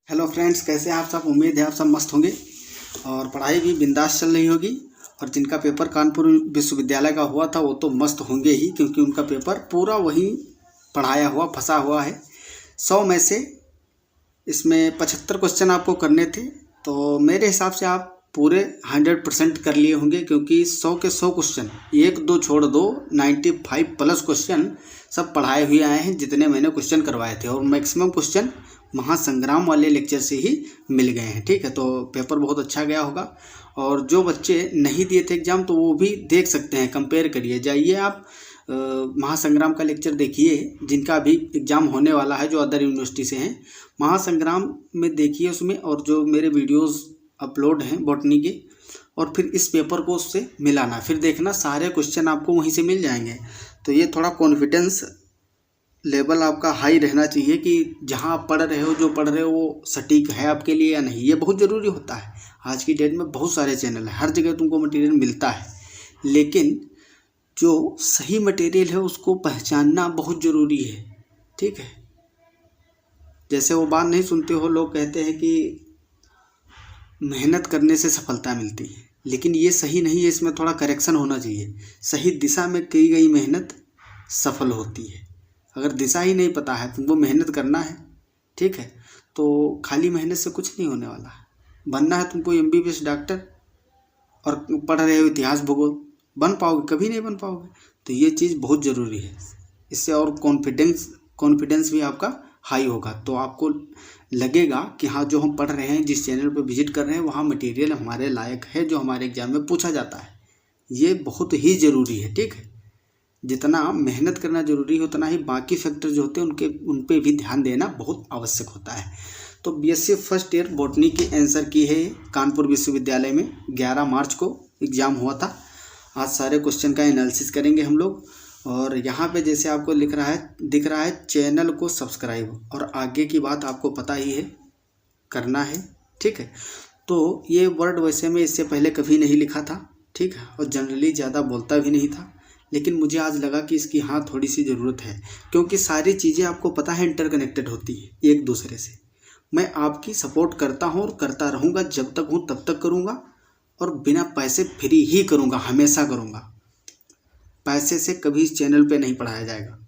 Hello friends, कैसे हैं आप सब। उम्मीद है आप सब मस्त होंगे और पढ़ाई भी बिंदास चल रही होगी। और जिनका पेपर कानपुर विश्वविद्यालय का हुआ था वो तो मस्त होंगे ही, क्योंकि उनका पेपर पूरा वही पढ़ाया हुआ फंसा हुआ है। 100 में से इसमें 75 क्वेश्चन आपको करने थे, तो मेरे हिसाब से आप पूरे 100% कर लिए होंगे, क्योंकि 100 के 100 क्वेश्चन, एक दो छोड़ दो, 95 प्लस क्वेश्चन सब पढ़ाए हुए आए हैं जितने मैंने क्वेश्चन करवाए थे। और मैक्सिमम क्वेश्चन महासंग्राम वाले लेक्चर से ही मिल गए हैं। ठीक है, तो पेपर बहुत अच्छा गया होगा। और जो बच्चे नहीं दिए थे एग्ज़ाम तो वो भी देख सकते हैं, कंपेयर करिए। जाइए आप महासंग्राम का लेक्चर देखिए, जिनका अभी एग्ज़ाम होने वाला है, जो अदर यूनिवर्सिटी से हैं। महासंग्राम में देखिए उसमें, और जो मेरे वीडियोस अपलोड हैं बॉटनी के, और फिर इस पेपर को उससे मिलाना, फिर देखना सारे क्वेश्चन आपको वहीं से मिल जाएंगे। तो ये थोड़ा कॉन्फिडेंस लेवल आपका हाई रहना चाहिए कि जहाँ आप पढ़ रहे हो, जो पढ़ रहे हो वो सटीक है आपके लिए या नहीं। ये बहुत ज़रूरी होता है। आज की डेट में बहुत सारे चैनल हैं, हर जगह तुमको मटेरियल मिलता है, लेकिन जो सही मटेरियल है उसको पहचानना बहुत ज़रूरी है। ठीक है, जैसे वो बात नहीं सुनते हो, लोग कहते हैं कि मेहनत करने से सफलता मिलती है, लेकिन ये सही नहीं है। इसमें थोड़ा करेक्शन होना चाहिए। सही दिशा में की गई मेहनत सफल होती है। अगर दिशा ही नहीं पता है, तुमको मेहनत करना है, ठीक है, तो खाली मेहनत से कुछ नहीं होने वाला है। बनना है तुमको MBBS डॉक्टर और पढ़ रहे हो इतिहास भूगोल, बन पाओगे? कभी नहीं बन पाओगे। तो ये चीज़ बहुत ज़रूरी है। इससे और कॉन्फिडेंस भी आपका हाई होगा। तो आपको लगेगा कि हाँ, जो हम पढ़ रहे हैं, जिस चैनल पर विजिट कर रहे हैं, वहाँ मटेरियल हमारे लायक है, जो हमारे एग्जाम में पूछा जाता है। ये बहुत ही ज़रूरी है। ठीक है, जितना मेहनत करना जरूरी है, उतना ही बाकी फैक्टर जो होते हैं उन पे भी ध्यान देना बहुत आवश्यक होता है। तो BSc फर्स्ट ईयर बॉटनी की आंसर की है कानपुर विश्वविद्यालय में। 11 मार्च को एग्ज़ाम हुआ था। आज सारे क्वेश्चन का एनालिसिस करेंगे हम लोग। और यहाँ पे जैसे आपको दिख रहा है चैनल को सब्सक्राइब, और आगे की बात आपको पता ही है, करना है। ठीक है, तो ये वर्ड वैसे मैं इससे पहले कभी नहीं लिखा था। ठीक है, और जनरली ज़्यादा बोलता भी नहीं था, लेकिन मुझे आज लगा कि इसकी हाँ थोड़ी सी ज़रूरत है, क्योंकि सारी चीज़ें आपको पता है इंटरकनेक्टेड होती है एक दूसरे से। मैं आपकी सपोर्ट करता हूँ और करता रहूँगा, जब तक हूँ तब तक करूँगा, और बिना पैसे फ्री ही करूँगा, हमेशा करूँगा। पैसे से कभी इस चैनल पे नहीं पढ़ाया जाएगा।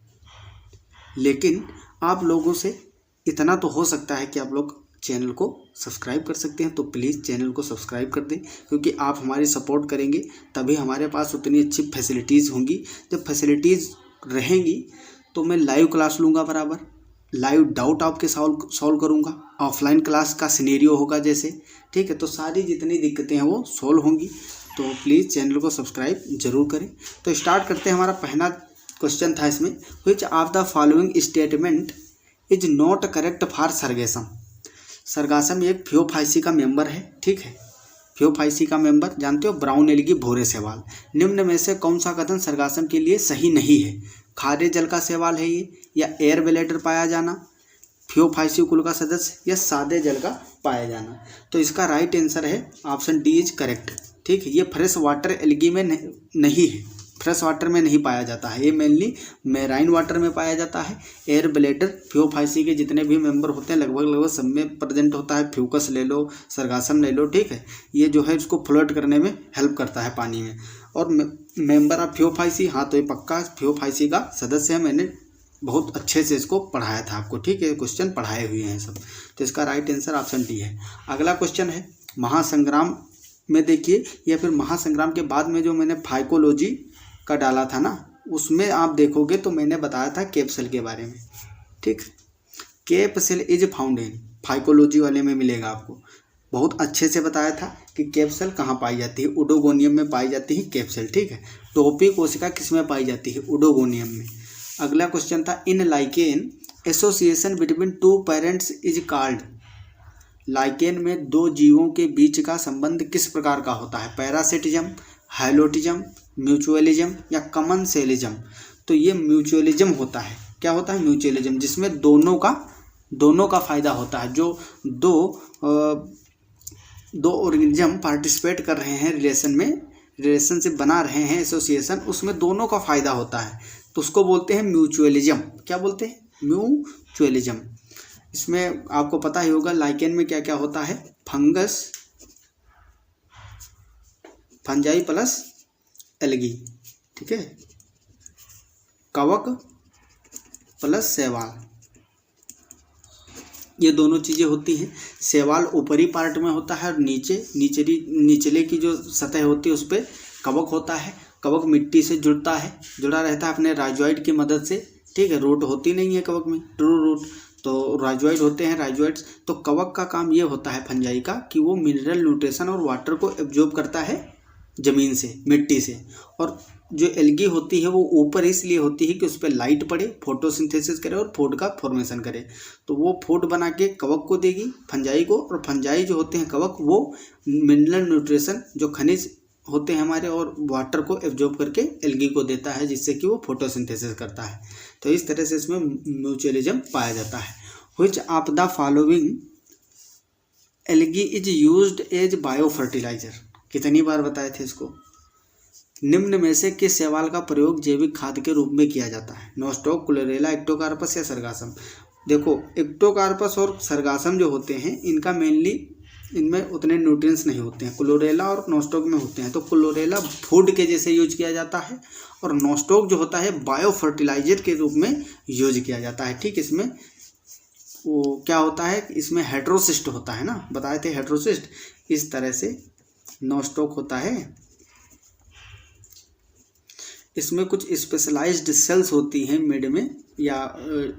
लेकिन आप लोगों से इतना तो हो सकता है कि आप लोग चैनल को सब्सक्राइब कर सकते हैं, तो प्लीज़ चैनल को सब्सक्राइब कर दें, क्योंकि आप हमारी सपोर्ट करेंगे तभी हमारे पास उतनी अच्छी फैसिलिटीज़ होंगी। जब फैसिलिटीज़ रहेंगी तो मैं लाइव क्लास लूँगा, बराबर लाइव डाउट आपके सॉल्व करूँगा, ऑफलाइन क्लास का सिनेरियो होगा जैसे। ठीक है, तो सारी जितनी दिक्कतें हैं वो सॉल्व होंगी। तो प्लीज़ चैनल को सब्सक्राइब जरूर करें। तो स्टार्ट करते हैं। हमारा पहला क्वेश्चन था इसमें, which of the following statement is not correct for Sargassum. Sargassum एक फियोफाइसी का मेंबर है। ठीक है, फियोफाइसी का मेंबर जानते हो, ब्राउन एल्गी, भूरे शैवाल। निम्न में से कौन सा कथन सरगासम के लिए सही नहीं है? खारे जल का शैवाल है ये, या एयर ब्लैडर पाया जाना, फियोफाइसी कुल का सदस्य, या सादे जल का पाया जाना। तो इसका राइट आंसर है ऑप्शन डी इज करेक्ट। ठीक है, ये फ्रेश वाटर एल्गी में नहीं है, फ्रेश वाटर में नहीं पाया जाता है। ये मेनली मैराइन वाटर में पाया जाता है। एयर ब्लैडर फियोफाइसी के जितने भी मेंबर होते हैं लगभग सब में प्रेजेंट होता है। फ्यूकस ले लो, सरगासम ले लो। ठीक है, ये जो है इसको फ्लोट करने में हेल्प करता है पानी में। और मेंबर ऑफ फियोफाइसी, हाँ तो ये पक्का फियोफाइसी का सदस्य है। मैंने बहुत अच्छे से इसको पढ़ाया था आपको। ठीक है, क्वेश्चन पढ़ाए हुए हैं सब। तो इसका राइट आंसर ऑप्शन डी है। अगला क्वेश्चन है महासंग्राम में, देखिए, या फिर महासंग्राम के बाद में जो मैंने फाइकोलॉजी का डाला था ना, उसमें आप देखोगे तो मैंने बताया था कैप्सल के बारे में। ठीक, capsule is found in, phycology वाले में मिलेगा आपको। बहुत अच्छे से बताया था कि कैप्सल कहाँ पाई जाती है। उडोगोनियम में पाई जाती है कैप्सल। ठीक है, टोपी कोशिका किस में पाई जाती है? उडोगोनियम में। अगला क्वेश्चन था in lichen association between two parents is called. Lichen में दो जीवों के बीच का संबंध किस प्रकार का होता है? पैरासिटिज्म, हैलोटिज्म, म्यूचुअलिज्म, या कमनसेलिज्म। तो ये म्यूचुअलिज्म होता है। क्या होता है? म्यूचुअलिज्म, जिसमें दोनों का फायदा होता है। जो दो ऑर्गेनिज्म पार्टिसिपेट कर रहे हैं रिलेशनशिप बना रहे हैं, एसोसिएशन, उसमें दोनों का फायदा होता है, तो उसको बोलते हैं म्यूचुअलिज्म। क्या बोलते हैं? म्यूचुअलिज्म। इसमें आपको पता ही होगा लाइकेन में क्या क्या होता है, फंगस, फंजाई प्लस एल्गी, ठीक है, कवक प्लस शैवाल, ये दोनों चीज़ें होती हैं। शैवाल ऊपरी पार्ट में होता है और निचले की जो सतह होती है उस पर कवक होता है। कवक मिट्टी से जुड़ा रहता है अपने राइजोइड की मदद से, ठीक है। रूट होती नहीं है कवक में, ट्रू रूट, तो राइजोइड होते हैं, राइजोइड्स। तो कवक का काम ये होता है फंजाई का कि वो मिनरल न्यूट्रिशन और वाटर को एब्जॉर्ब करता है ज़मीन से, मिट्टी से। और जो एल्गी होती है वो ऊपर इसलिए होती है कि उस पर लाइट पड़े, फोटोसिंथेसिस करे और फूड का फॉर्मेशन करे। तो वो फूड बना के कवक को देगी, फंजाई को, और फंजाई जो होते हैं कवक वो मिनरल न्यूट्रिशन जो खनिज होते हैं हमारे और वाटर को एब्जॉर्ब करके एल्गी को देता है, जिससे कि वो फोटोसिंथेसिस करता है। तो इस तरह से इसमें म्यूचुअलिज्म पाया जाता है। Which of the following algae is used as bio fertilizer, कितनी बार बताए थे इसको। निम्न में से किस शैवाल का प्रयोग जैविक खाद के रूप में किया जाता है, नोस्टॉक, क्लोरेला, एक्टोकार्पस या सरगासम। देखो एक्टोकार्पस और सरगासम जो होते हैं इनका मेनली इनमें उतने न्यूट्रिएंट्स नहीं होते हैं, क्लोरेला और नोस्टॉक में होते हैं। तो क्लोरेला फूड के जैसे यूज किया जाता है और नोस्टॉक जो होता है बायो फर्टिलाइजर के रूप में यूज किया जाता है, ठीक। इसमें वो क्या होता है, इसमें हेट्रोसिस्ट होता है ना, बताए थे हेट्रोसिस्ट। इस तरह से नोस्टॉक होता है, इसमें कुछ स्पेशलाइज्ड सेल्स होती हैं मिड में, या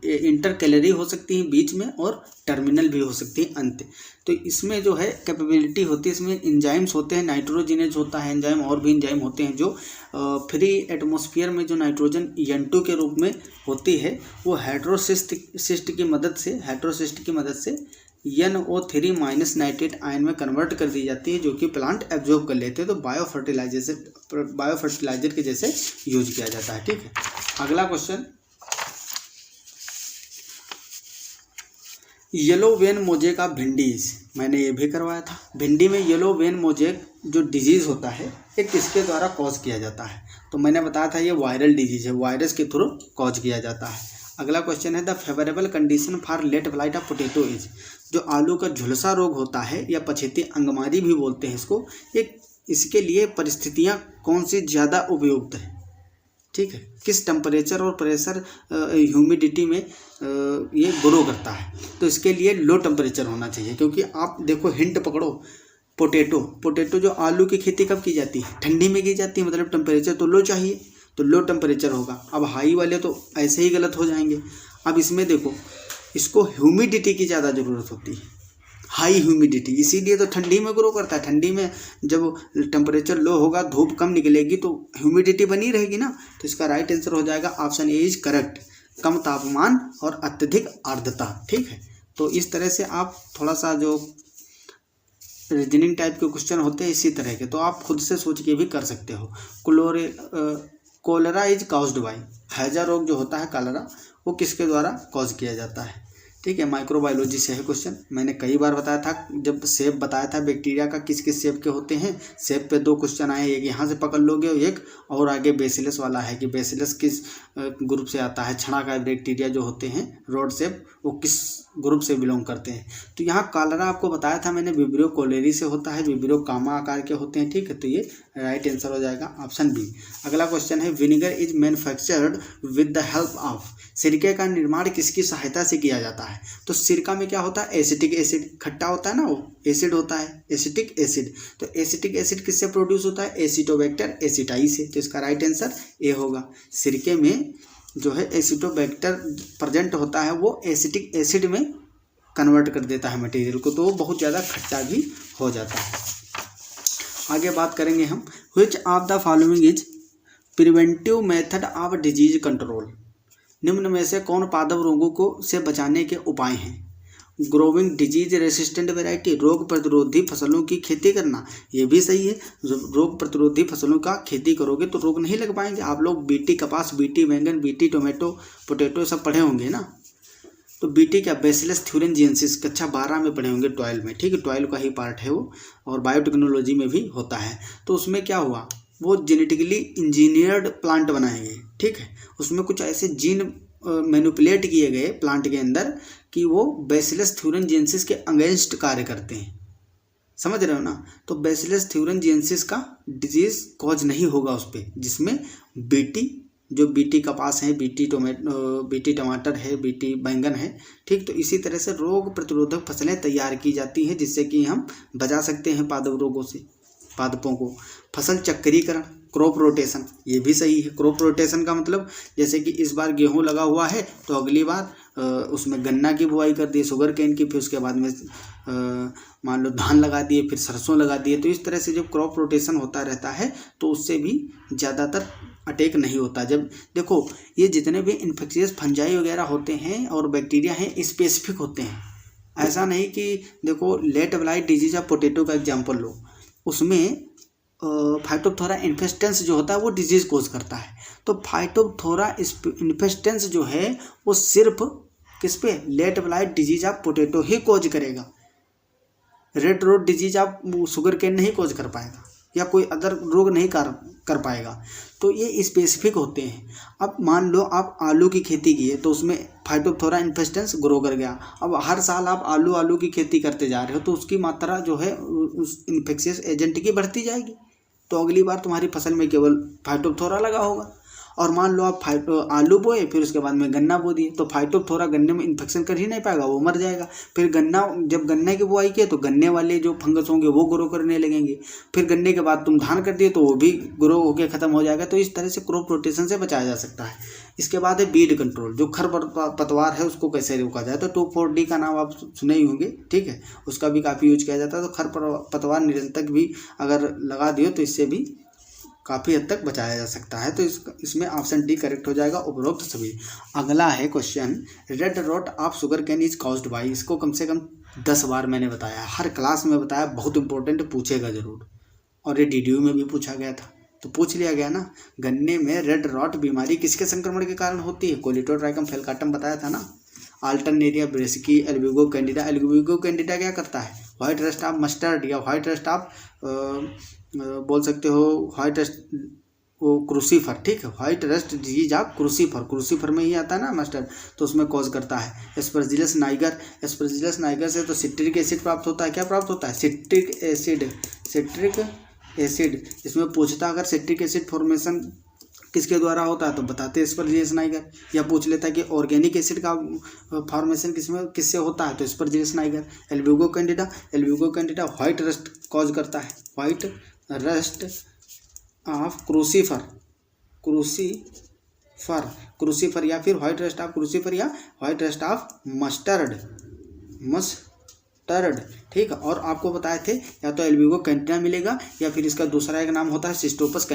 इंटर कैलरी हो सकती हैं बीच में और टर्मिनल भी हो सकती है अंत। तो इसमें जो है कैपेबिलिटी होती है, इसमें एंजाइम्स होते हैं, नाइट्रोजिनेज होता है एंजाइम, और भी एंजाइम होते हैं जो फ्री एटमॉस्फेयर में जो नाइट्रोजन N2 के रूप में होती है वो हेट्रोसिस्ट की मदद से NO3 माइनस नाइट्रेट आयन में कन्वर्ट कर दी जाती है, जो कि प्लांट एब्जॉर्ब कर लेते हैं। तो बायो फर्टिलाइजर के जैसे यूज किया जाता है, ठीक है। अगला question, yellow vein mosaic of bhindis, मैंने ये भी करवाया था। भिंडी में येलो वेन मोजेक जो डिजीज़ होता है ये किसके द्वारा कॉज किया जाता है, तो मैंने बताया था ये वायरल डिजीज है, वायरस के थ्रू कॉज किया जाता है। अगला क्वेश्चन है, the favourable condition for late blight of potato is, जो आलू का झुलसा रोग होता है या पछेती अंगमारी भी बोलते हैं इसको, इसके लिए परिस्थितियाँ कौन सी ज़्यादा उपयुक्त है, ठीक है। किस टेम्परेचर और प्रेशर ह्यूमिडिटी में ये ग्रो करता है, तो इसके लिए लो टेम्परेचर होना चाहिए। क्योंकि आप देखो हिंट पकड़ो, पोटैटो जो आलू की खेती कब की जाती है, ठंडी में की जाती है, मतलब टेम्परेचर तो लो चाहिए, तो लो टेम्परेचर होगा। अब हाई वाले तो ऐसे ही गलत हो जाएंगे। अब इसमें देखो इसको ह्यूमिडिटी की ज़्यादा ज़रूरत होती है, हाई ह्यूमिडिटी, इसीलिए तो ठंडी में ग्रो करता है। ठंडी में जब टेम्परेचर लो होगा, धूप कम निकलेगी तो ह्यूमिडिटी बनी रहेगी ना। तो इसका राइट आंसर हो जाएगा ऑप्शन ए इज करेक्ट, कम तापमान और अत्यधिक आर्द्रता, ठीक है। तो इस तरह से आप थोड़ा सा जो रीजनिंग टाइप के क्वेश्चन होते हैं इसी तरह के, तो आप खुद से सोच के भी कर सकते हो। कोलेरा इज कॉज्ड बाय, हैजा रोग जो होता है कॉलेरा वो किसके द्वारा कॉज किया जाता है, ठीक है। माइक्रोबायोलॉजी से है क्वेश्चन, मैंने कई बार बताया था जब शेप बताया था बैक्टीरिया का किस किस शेप के होते हैं। शेप पे 2 क्वेश्चन आए, एक यहाँ से पकड़ लोगे और एक और आगे बेसिलस वाला है कि बेसिलस किस ग्रुप से आता है। छड़ा का बैक्टीरिया जो होते हैं रोड शेप वो किस ग्रुप से बिलोंग करते हैं। तो यहाँ कॉलेरा आपको बताया था मैंने, विब्रियो कोलेरी से होता है, विब्रियो कामा आकार के होते हैं, ठीक है। तो ये राइट आंसर हो जाएगा ऑप्शन बी। अगला क्वेश्चन है, vinegar is manufactured with the help of, सिरके का निर्माण किसकी सहायता से किया जाता है। तो सिरका में क्या होता है, एसिटिक एसिड, खट्टा होता है ना वो एसिड होता है, एसिटिक एसिड। तो एसिटिक एसिड किससे प्रोड्यूस होता है, एसिटोबैक्टर एसिटाई से। तो इसका राइट आंसर ए होगा। सिरके में जो है एसिटोबैक्टर प्रेजेंट होता है, वो एसिटिक एसिड में कन्वर्ट कर देता है मटेरियल को, तो वो बहुत ज़्यादा खट्टा भी हो जाता है। आगे बात करेंगे हम, which of the following is preventive method of disease control, निम्न में से कौन पादप रोगों को से बचाने के उपाय हैं। ग्रोविंग डिजीज रेसिस्टेंट वैरायटी, रोग प्रतिरोधी फसलों की खेती करना, ये भी सही है। रोग प्रतिरोधी फसलों का खेती करोगे तो रोग नहीं लग पाएंगे। आप लोग बीटी कपास, बीटी बैंगन, बीटी टोमेटो, पोटैटो सब पढ़े होंगे ना। तो बीटी क्या, बेसिलस थ्यूरेंजिएंसिस कक्षा 12 में पढ़े होंगे 12 में, ठीक है। 12 का ही पार्ट है वो, और बायोटेक्नोलॉजी में भी होता है। तो उसमें क्या हुआ, वो जेनेटिकली इंजीनियर्ड प्लांट बनाए गए, ठीक है। उसमें कुछ ऐसे जीन मैनिपुलेट किए गए प्लांट के अंदर कि वो बैसिलस थ्यूरेनजेंसिस के अगेंस्ट कार्य करते हैं, समझ रहे हो ना। तो बैसिलस थ्यूरेनजेंसिस का डिजीज कॉज नहीं होगा उस पर, जिसमें बीटी, जो बीटी कपास है, बीटी टमाटर है, बीटी बैंगन है, ठीक। तो इसी तरह से रोग प्रतिरोधक फसलें तैयार की जाती हैं जिससे कि हम बचा सकते हैं पादप रोगों से पादपों को। फसल चक्रीकरण, क्रॉप रोटेशन, ये भी सही है। क्रॉप रोटेशन का मतलब जैसे कि इस बार गेहूं लगा हुआ है तो अगली बार उसमें गन्ना की बुआई कर दी, शुगर केन की, फिर उसके बाद में मान लो धान लगा दिए, फिर सरसों लगा दिए। तो इस तरह से जब क्रॉप रोटेशन होता रहता है तो उससे भी ज़्यादातर अटैक नहीं होता। जब देखो ये जितने भी इन्फेक्शियस फंजाई वगैरह होते हैं और बैक्टीरिया हैं स्पेसिफिक होते हैं, ऐसा नहीं कि देखो late blight disease of potato का एग्जांपल लो, उसमें फाइटोप्थोरा इन्फेस्टेंस जो होता है वो डिजीज कोज करता है। तो फाइटोप्थोरा इन्फेस्टेंस जो है वो सिर्फ किस पे, late blight disease of potato ही कोज करेगा। रेड रोड डिजीज आप शुगर केन नहीं कोज कर पाएगा या कोई अदर रोग नहीं कर पाएगा। तो ये स्पेसिफिक होते हैं। अब मान लो आप आलू की खेती की है तो उसमें फाइटोप्थोरा इन्फेस्टेंस ग्रो कर गया। अब हर साल आप आलू की खेती करते जा रहे हो तो उसकी मात्रा जो है उस इन्फेक्शियस एजेंट की बढ़ती जाएगी, तो अगली बार तुम्हारी फसल में केवल फाइटोप्थोरा लगा होगा। और मान लो आप आलू बोए, फिर उसके बाद में गन्ना बो दिए, तो फाइटोप्थोरा गन्ने में इन्फेक्शन कर ही नहीं पाएगा, वो मर जाएगा। फिर जब गन्ने की बुआई किए तो गन्ने वाले जो फंगस होंगे वो ग्रो करने लगेंगे। फिर गन्ने के बाद तुम धान कर दिए तो वो भी ग्रो होकर खत्म हो जाएगा। तो इस तरह से क्रॉप रोटेशन से बचाया जा सकता है। इसके बाद है बीड कंट्रोल, जो खरपतवार है उसको कैसे रोका जाए। तो 2,4-D का नाम आप सुने ही होंगे, ठीक है, उसका भी काफ़ी यूज किया जाता है। तो खरपतवार नियंत्रक भी अगर लगा दियो तो इससे भी काफ़ी हद तक बचाया जा सकता है। तो इसमें ऑप्शन डी करेक्ट हो जाएगा, उपरोक्त सभी। अगला है question, red rot of sugar cane is caused by. इसको कम से कम 10 बार मैंने बताया, हर क्लास में बताया, बहुत इंपॉर्टेंट, पूछेगा जरूर। और ये DDU में भी पूछा गया था तो पूछ लिया गया ना। गन्ने में रेड रॉट बीमारी किसके संक्रमण के कारण होती है? कोलिटोट्राइकम फेलकाटम बताया था ना। Alternaria brassicae, Albugo candida. Albugo candida क्या करता है? व्हाइट रस्ट ऑफ मस्टर्ड या व्हाइट रस्ट ऑफ बोल सकते हो व्हाइट रस्ट वो क्रूसीफर, ठीक है, white rust disease of crucifer में ही आता है ना मस्टर्ड, तो उसमें कॉज करता है। एस्परजिलस नाइगर से तो सिट्रिक एसिड प्राप्त होता है। क्या प्राप्त होता है? Citric acid. इसमें पूछता अगर सिट्रिक एसिड फॉर्मेशन किसके द्वारा होता है तो बताते एस्परजिलस नाइगर। या पूछ लेता है कि ऑर्गेनिक एसिड का फॉर्मेशन किससे होता है तो Aspergillus Niger. Albugo Candida white rust cause करता है, व्हाइट रस्ट ऑफ क्रूसीफर या फिर व्हाइट रस्ट ऑफ क्रूसीफर या व्हाइट रस्ट ऑफ मस्टर्ड, ठीक है। और आपको बताए थे या तो एल्ब्यूगो कैंडिडा मिलेगा या फिर इसका दूसरा एक नाम होता है सिस्टोपस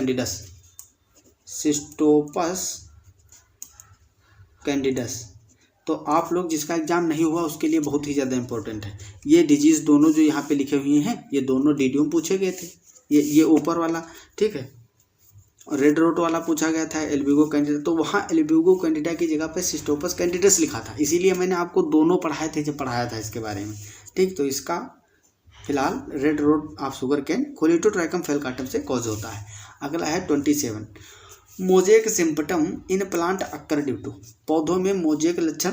कैंडिडस। तो आप लोग जिसका एग्जाम नहीं हुआ उसके लिए बहुत ही ज़्यादा इंपॉर्टेंट है। ये डिजीज़ दोनों जो यहाँ पे लिखे हुए हैं ये दोनों DDU में पूछे गए थे। ये ऊपर वाला, ठीक है, रेड रोट वाला पूछा गया था एल्ब्यूगो कैंडिडा, तो वहाँ एल्ब्यूगो कैंडिडा की जगह पे सिस्टोपस कैंडिडस लिखा था, इसीलिए मैंने आपको दोनों पढ़ाए थे जब पढ़ाया था इसके बारे में, ठीक। तो इसका फिलहाल red rot of sugar cane Colletotrichum falcatum से कॉज होता है। अगला है 27, mosaic symptom in plant occur due to. पौधों में मोजेक लक्षण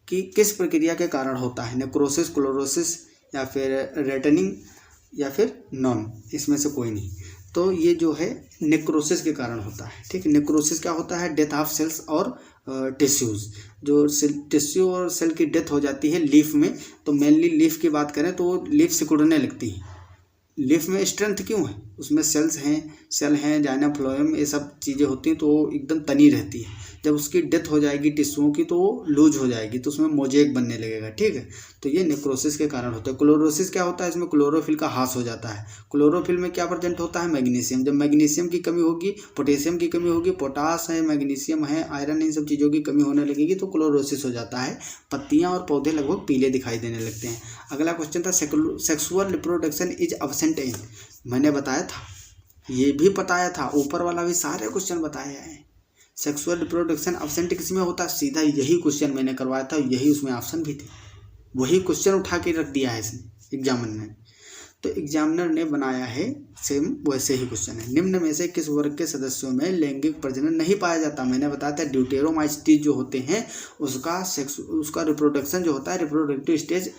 की किस प्रक्रिया के कारण होता है? नेक्रोसिस, क्लोरोसिस या फिर रेटनिंग या फिर नॉन, इसमें से कोई नहीं। तो ये जो है नेक्रोसिस के कारण होता है, ठीक। नेक्रोसिस क्या होता है? डेथ ऑफ सेल्स और टिश्यूज़। जो टिश्यू और सेल की डेथ हो जाती है लीफ में, तो मेनली लीफ की बात करें तो लीफ सिकुड़ने लगती है। लीफ में स्ट्रेंथ क्यों है? उसमें सेल हैं जाइनोफ्लोएम, ये सब चीज़ें होती हैं तो वो एकदम तनी रहती है। जब उसकी डेथ हो जाएगी टिश्यूओं की तो वो लूज हो जाएगी, तो उसमें मोजेक बनने लगेगा, ठीक है। तो ये नेक्रोसिस के कारण होता है। क्लोरोसिस क्या होता है? इसमें क्लोरोफिल का ह्रास हो जाता है। क्लोरोफिल में क्या प्रेजेंट होता है? मैग्नीशियम। जब मैग्नीशियम की कमी होगी, पोटेशियम की कमी होगी, पोटास है, मैग्नीशियम है, आयरन, इन सब चीज़ों की कमी होने लगेगी तो क्लोरोसिस हो जाता है। पत्तियाँ और पौधे लगभग पीले दिखाई देने लगते हैं। अगला क्वेश्चन था सेक्सुअल रिप्रोडक्शन इज अब्सेंट इन। मैंने बताया था, ये भी बताया था, ऊपर वाला भी सारे क्वेश्चन बताए हैं। सेक्सुअल रिप्रोडक्शन अब्सेंट किस में होता है? सीधा यही क्वेश्चन मैंने करवाया था, यही उसमें ऑप्शन भी थे, वही क्वेश्चन उठा के रख दिया है इसने एग्जामिनर ने। तो एग्जामिनर ने बनाया है सेम वैसे ही क्वेश्चन है। निम्न में से किस वर्ग के सदस्यों में लैंगिक प्रजनन नहीं पाया जाता? मैंने बताया था ड्यूटेरोमाइसीटीज जो होते हैं उसका रिप्रोडक्शन जो होता है, रिप्रोडक्टिव स्टेज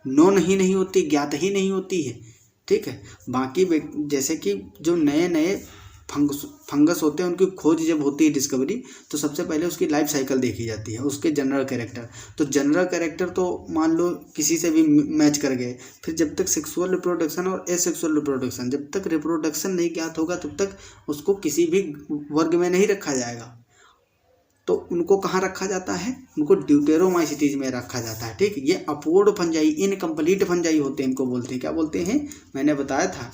नोन ही नहीं होती, ज्ञात ही नहीं होती है, ठीक है। बाकी जैसे कि जो नए नए फंगस होते हैं उनकी खोज जब होती है डिस्कवरी, तो सबसे पहले उसकी लाइफ साइकिल देखी जाती है, उसके जनरल कैरेक्टर। तो जनरल कैरेक्टर तो मान लो किसी से भी मैच कर गए, फिर जब तक सेक्सुअल रिप्रोडक्शन और एसेक्सुअल रिप्रोडक्शन, जब तक रिप्रोडक्शन नहीं ज्ञात होगा तब तक उसको किसी भी वर्ग में नहीं रखा जाएगा। तो उनको कहाँ रखा जाता है? उनको ड्यूटेरोमाइसीटीज में रखा जाता है, ठीक। ये अपूर्ण फंजाई, इनकम्प्लीट फंजाई होते हैं, इनको बोलते हैं, क्या बोलते हैं? मैंने बताया था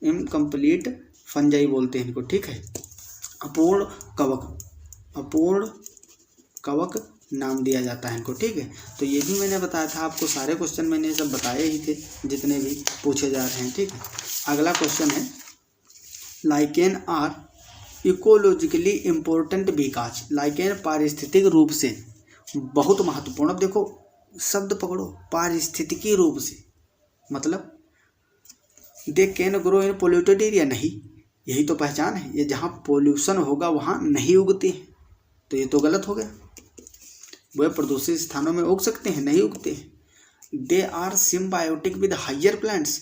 इनकम्प्लीट फंजाई बोलते हैं इनको, ठीक है। अपूर्ण कवक नाम दिया जाता है इनको, ठीक है। तो ये भी मैंने बताया था आपको, सारे क्वेश्चन मैंने सब बताए ही थे जितने भी पूछे जा रहे हैं, ठीक है। अगला क्वेश्चन है, lichen are ecologically important because. Lichen पारिस्थितिक रूप से बहुत महत्वपूर्ण। अब देखो शब्द पकड़ो, पारिस्थितिकी रूप से मतलब they can grow in polluted area, नहीं, यही तो पहचान है। ये जहाँ पोल्यूशन होगा वहाँ नहीं उगते हैं, तो ये तो गलत हो गया। वह प्रदूषित स्थानों में उग सकते हैं, नहीं उगते हैं। They are symbiotic with higher plants.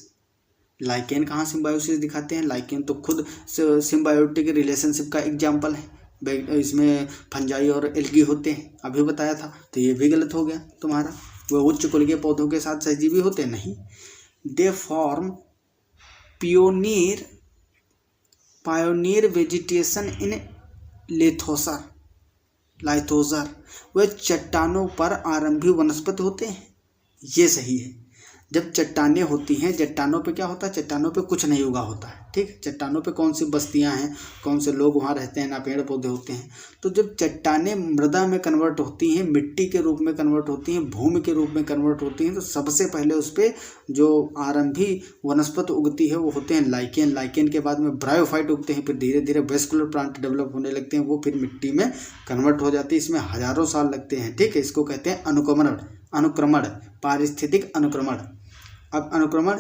Lichen कहाँ सिम्बायोसिस दिखाते हैं? लाइकेन तो खुद सिम्बायोटिक रिलेशनशिप का एग्जाम्पल है। इसमें फंजाई और एल्गी होते हैं, अभी बताया था, तो ये भी गलत हो गया तुम्हारा। वह उच्च कुल के पौधों के साथ सहजीवी होते हैं, नहीं। दे फॉर्म पायोनियर वेजिटेशन इन लाइथोजर। वे चट्टानों पर आरंभी वनस्पति होते हैं, ये सही है। जब चट्टानें होती हैं, चट्टानों पे क्या होता है? चट्टानों पे कुछ नहीं उगा होता है, ठीक। चट्टानों पे कौन सी बस्तियां हैं, कौन से लोग वहाँ रहते हैं, ना पेड़ पौधे होते हैं। तो जब चट्टानें मृदा में कन्वर्ट होती हैं, मिट्टी के रूप में कन्वर्ट होती हैं, भूमि के रूप में कन्वर्ट होती हैं, तो सबसे पहले उस पर जो आरंभी वनस्पति उगती है वो होते हैं लाइकेन। लाइकेन के बाद में ब्रायोफाइट उगते हैं, फिर धीरे धीरे वेस्कुलर प्लांट डेवलप होने लगते हैं, वो फिर मिट्टी में कन्वर्ट हो जाती है। इसमें हजारों साल लगते हैं, ठीक है। इसको कहते हैं अनुक्रमण, पारिस्थितिक अनुक्रमण। अब अनुक्रमण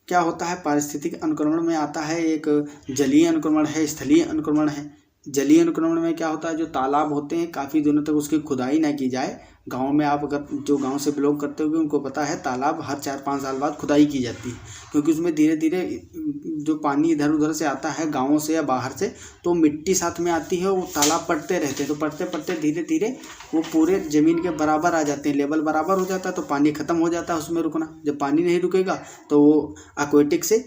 क्या होता है? पारिस्थितिक अनुक्रमण में आता है, एक जलीय अनुक्रमण है, स्थलीय अनुक्रमण है। जलीय अनुक्रमण में क्या होता है? जो तालाब होते हैं काफ़ी दिनों तक उसकी खुदाई ना की जाए। गांव में आप अगर जो गांव से बिलोंग करते होंगे उनको पता है, तालाब हर 4-5 साल बाद खुदाई की जाती है, क्योंकि उसमें धीरे धीरे जो पानी इधर उधर से आता है गाँवों से या बाहर से, तो मिट्टी साथ में आती है, वो तालाब पड़ते रहते हैं। तो पड़ते पड़ते धीरे धीरे वो पूरे ज़मीन के बराबर आ जाते हैं, लेवल बराबर हो जाता है, तो पानी ख़त्म हो जाता है उसमें रुकना। जब पानी नहीं रुकेगा तो वो एक्वेटिक से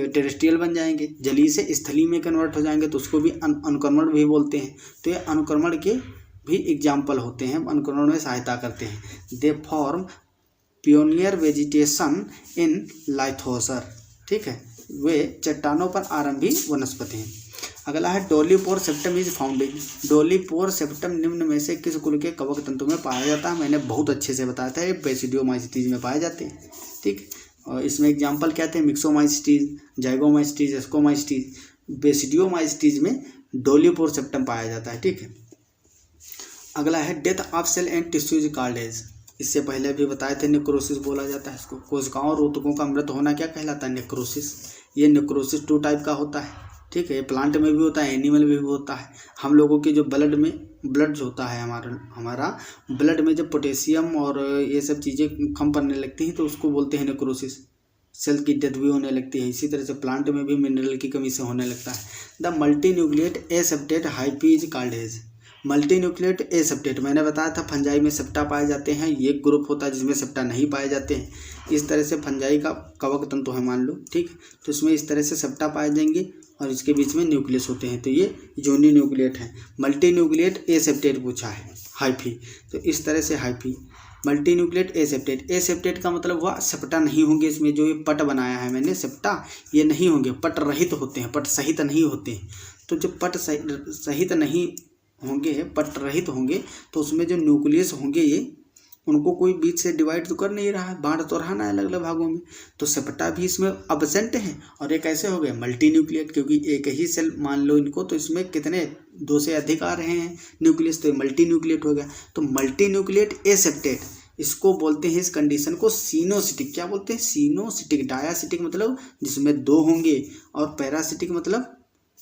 टेरेस्ट्रियल बन जाएंगे, जलीय से स्थलीय में कन्वर्ट हो जाएंगे, तो उसको भी अनुक्रमण भी बोलते हैं। तो ये अनुक्रमण के भी एग्जाम्पल होते हैं, अनुक्रमण में सहायता करते हैं। दे फॉर्म पियोनियर वेजिटेशन इन लाइथोसर, ठीक है। वे चट्टानों पर आरंभी वनस्पति हैं। अगला है dolipore septum is found in. Dolipore septum निम्न में से किस कुल के कवक तंतु में पाया जाता है? मैंने बहुत अच्छे से बताया था, ये बेसिडियोमाइसीटीज में पाए जाते हैं, ठीक। और इसमें एग्जाम्पल क्या थे? मिक्सोमाइसीटीज, जाइगोमाइसीटीज, एस्कोमाइसीटीज। बेसिडियोमाइसीटीज में डोलीपोर सेप्टम पाया जाता है, ठीक है। अगला है death of cell and tissues called as. इससे पहले भी बताए थे, नेक्रोसिस बोला जाता है इसको। कोशिकाओं और ऊतकों का मृत होना क्या कहलाता है? नेक्रोसिस। ये नेक्रोसिस 2 टाइप का होता है, ठीक है। प्लांट में भी होता है, एनिमल में भी होता है। हम लोगों के जो ब्लड जो होता है हमारा ब्लड में जब पोटेशियम और ये सब चीज़ें कम पड़ने लगती हैं तो उसको बोलते हैं नेक्रोसिस। सेल की डेथ भी होने लगती है। इसी तरह से प्लांट में भी मिनरल की कमी से होने लगता है। The multinucleate aseptate hyphae is called as. Multinucleate aseptate मैंने बताया था, फंजाई में सेप्टा पाए जाते हैं। ये ग्रुप होता है जिसमें सेप्टा नहीं पाए जाते हैं। इस तरह से फंजाई का कवक तंतु है मान लो, ठीक। तो इसमें इस तरह से सेप्टा पाए जाएंगे और इसके बीच में न्यूक्लियस होते हैं, तो ये यूनी न्यूक्लिएट है। मल्टीन्यूक्लिएट एसेप्टेट पूछा है, हाइफी। तो इस तरह से हाइफी मल्टीन्यूक्लिएट एसेप्टेट। एसेप्टेट का मतलब हुआ सेप्टा नहीं होंगे इसमें। जो ये पट बनाया है मैंने सेप्टा, ये नहीं होंगे, पट रहित होते हैं, पट सहित नहीं होते हैं। तो जब पट सहित नहीं होंगे, पट रहित होंगे, तो उसमें जो न्यूक्लियस होंगे ये उनको कोई बीच से डिवाइड तो कर नहीं रहा है, बांट तो रहा ना अलग अलग भागों में। तो सेप्टा भी इसमें अब्सेंट है। और ये कैसे हो गए? मल्टी न्यूक्लिएट, क्योंकि एक ही सेल मान लो इनको, तो इसमें कितने 2 से अधिक आ रहे हैं न्यूक्लियस, तो मल्टी न्यूक्लिएट हो गया। तो मल्टी न्यूक्लिएट एसेप्टेट इसको बोलते हैं, इस कंडीशन को सिनोसिटिक। क्या बोलते हैं? सिनोसिटिक। डायासिटिक मतलब जिसमें दो होंगे, और पैरासिटिक मतलब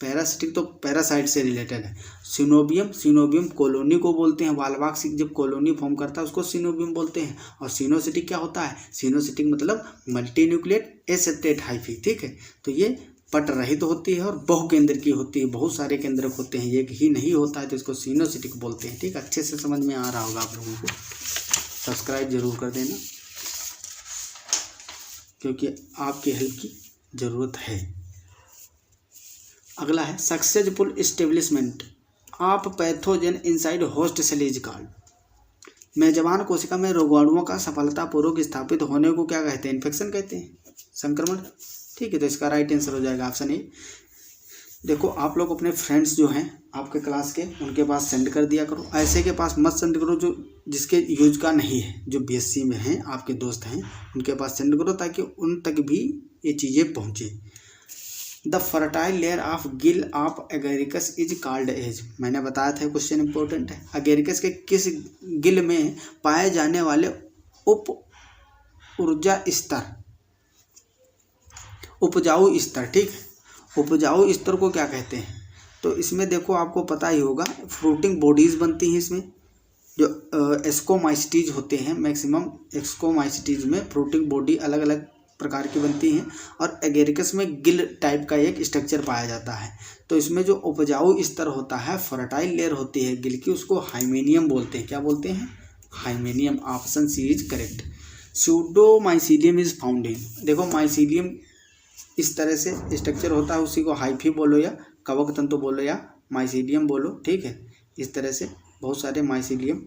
पैरासिटिक तो पैरासाइट से रिलेटेड है। सिनोबियम कॉलोनी को बोलते हैं। वालवाक जब कॉलोनी फॉर्म करता है उसको सिनोबियम बोलते हैं। और सिनोसिटिक क्या होता है? सिनोसिटिक मतलब मल्टी न्यूक्लिएट एसेप्टेट हाइफी। ठीक है, तो ये पट रहित होती है और बहुकेंद्र की होती है, बहुत सारे केंद्रक होते हैं, एक ही नहीं होता है, तो इसको सिनोसिटिक बोलते हैं। ठीक, अच्छे से समझ में आ रहा होगा आप लोगों को। सब्सक्राइब जरूर कर देना क्योंकि आपकी हेल्प की ज़रूरत है। अगला है successful establishment of pathogen inside host cell is called. मेजबान कोशिका में रोगाणुओं का सफलतापूर्वक स्थापित होने को क्या कहते हैं? इन्फेक्शन कहते हैं, संक्रमण। ठीक है, तो इसका राइट आंसर हो जाएगा ऑप्शन ए। देखो आप लोग अपने फ्रेंड्स जो हैं आपके क्लास के, उनके पास सेंड कर दिया करो। ऐसे के पास मत सेंड करो जो जिसके यूज का नहीं है, जो बीएससी में हैं, आपके दोस्त हैं, उनके पास सेंड करो ताकि उन तक भी ये चीज़ें पहुँचे। The fertile layer of gill of Agaricus is called as. मैंने बताया था क्वेश्चन इंपॉर्टेंट है। एगेरिकस के किस गिल में पाए जाने वाले उप ऊर्जा स्तर, उपजाऊ स्तर। ठीक है, उपजाऊ स्तर को क्या कहते हैं? तो इसमें देखो आपको पता ही होगा, फ्रूटिंग बॉडीज़ बनती हैं इसमें, जो एस्कोमाइसिटीज होते हैं। मैक्सिमम एस्कोमाइसिटीज में फ्रूटिंग बॉडी अलग अलग प्रकार की बनती हैं, और एगेरिकस में गिल टाइप का एक स्ट्रक्चर पाया जाता है। तो इसमें जो उपजाऊ स्तर होता है, फर्टाइल लेयर होती है गिल की, उसको हाइमेनियम बोलते हैं। क्या बोलते हैं? Hymenium. Option C is correct. Pseudomycelium is found in. देखो माइसीलियम इस तरह से स्ट्रक्चर होता है, उसी को हाइफी बोलो या कवक तंतु बोलो या माइसीलियम बोलो। ठीक है, इस तरह से बहुत सारे माइसीलियम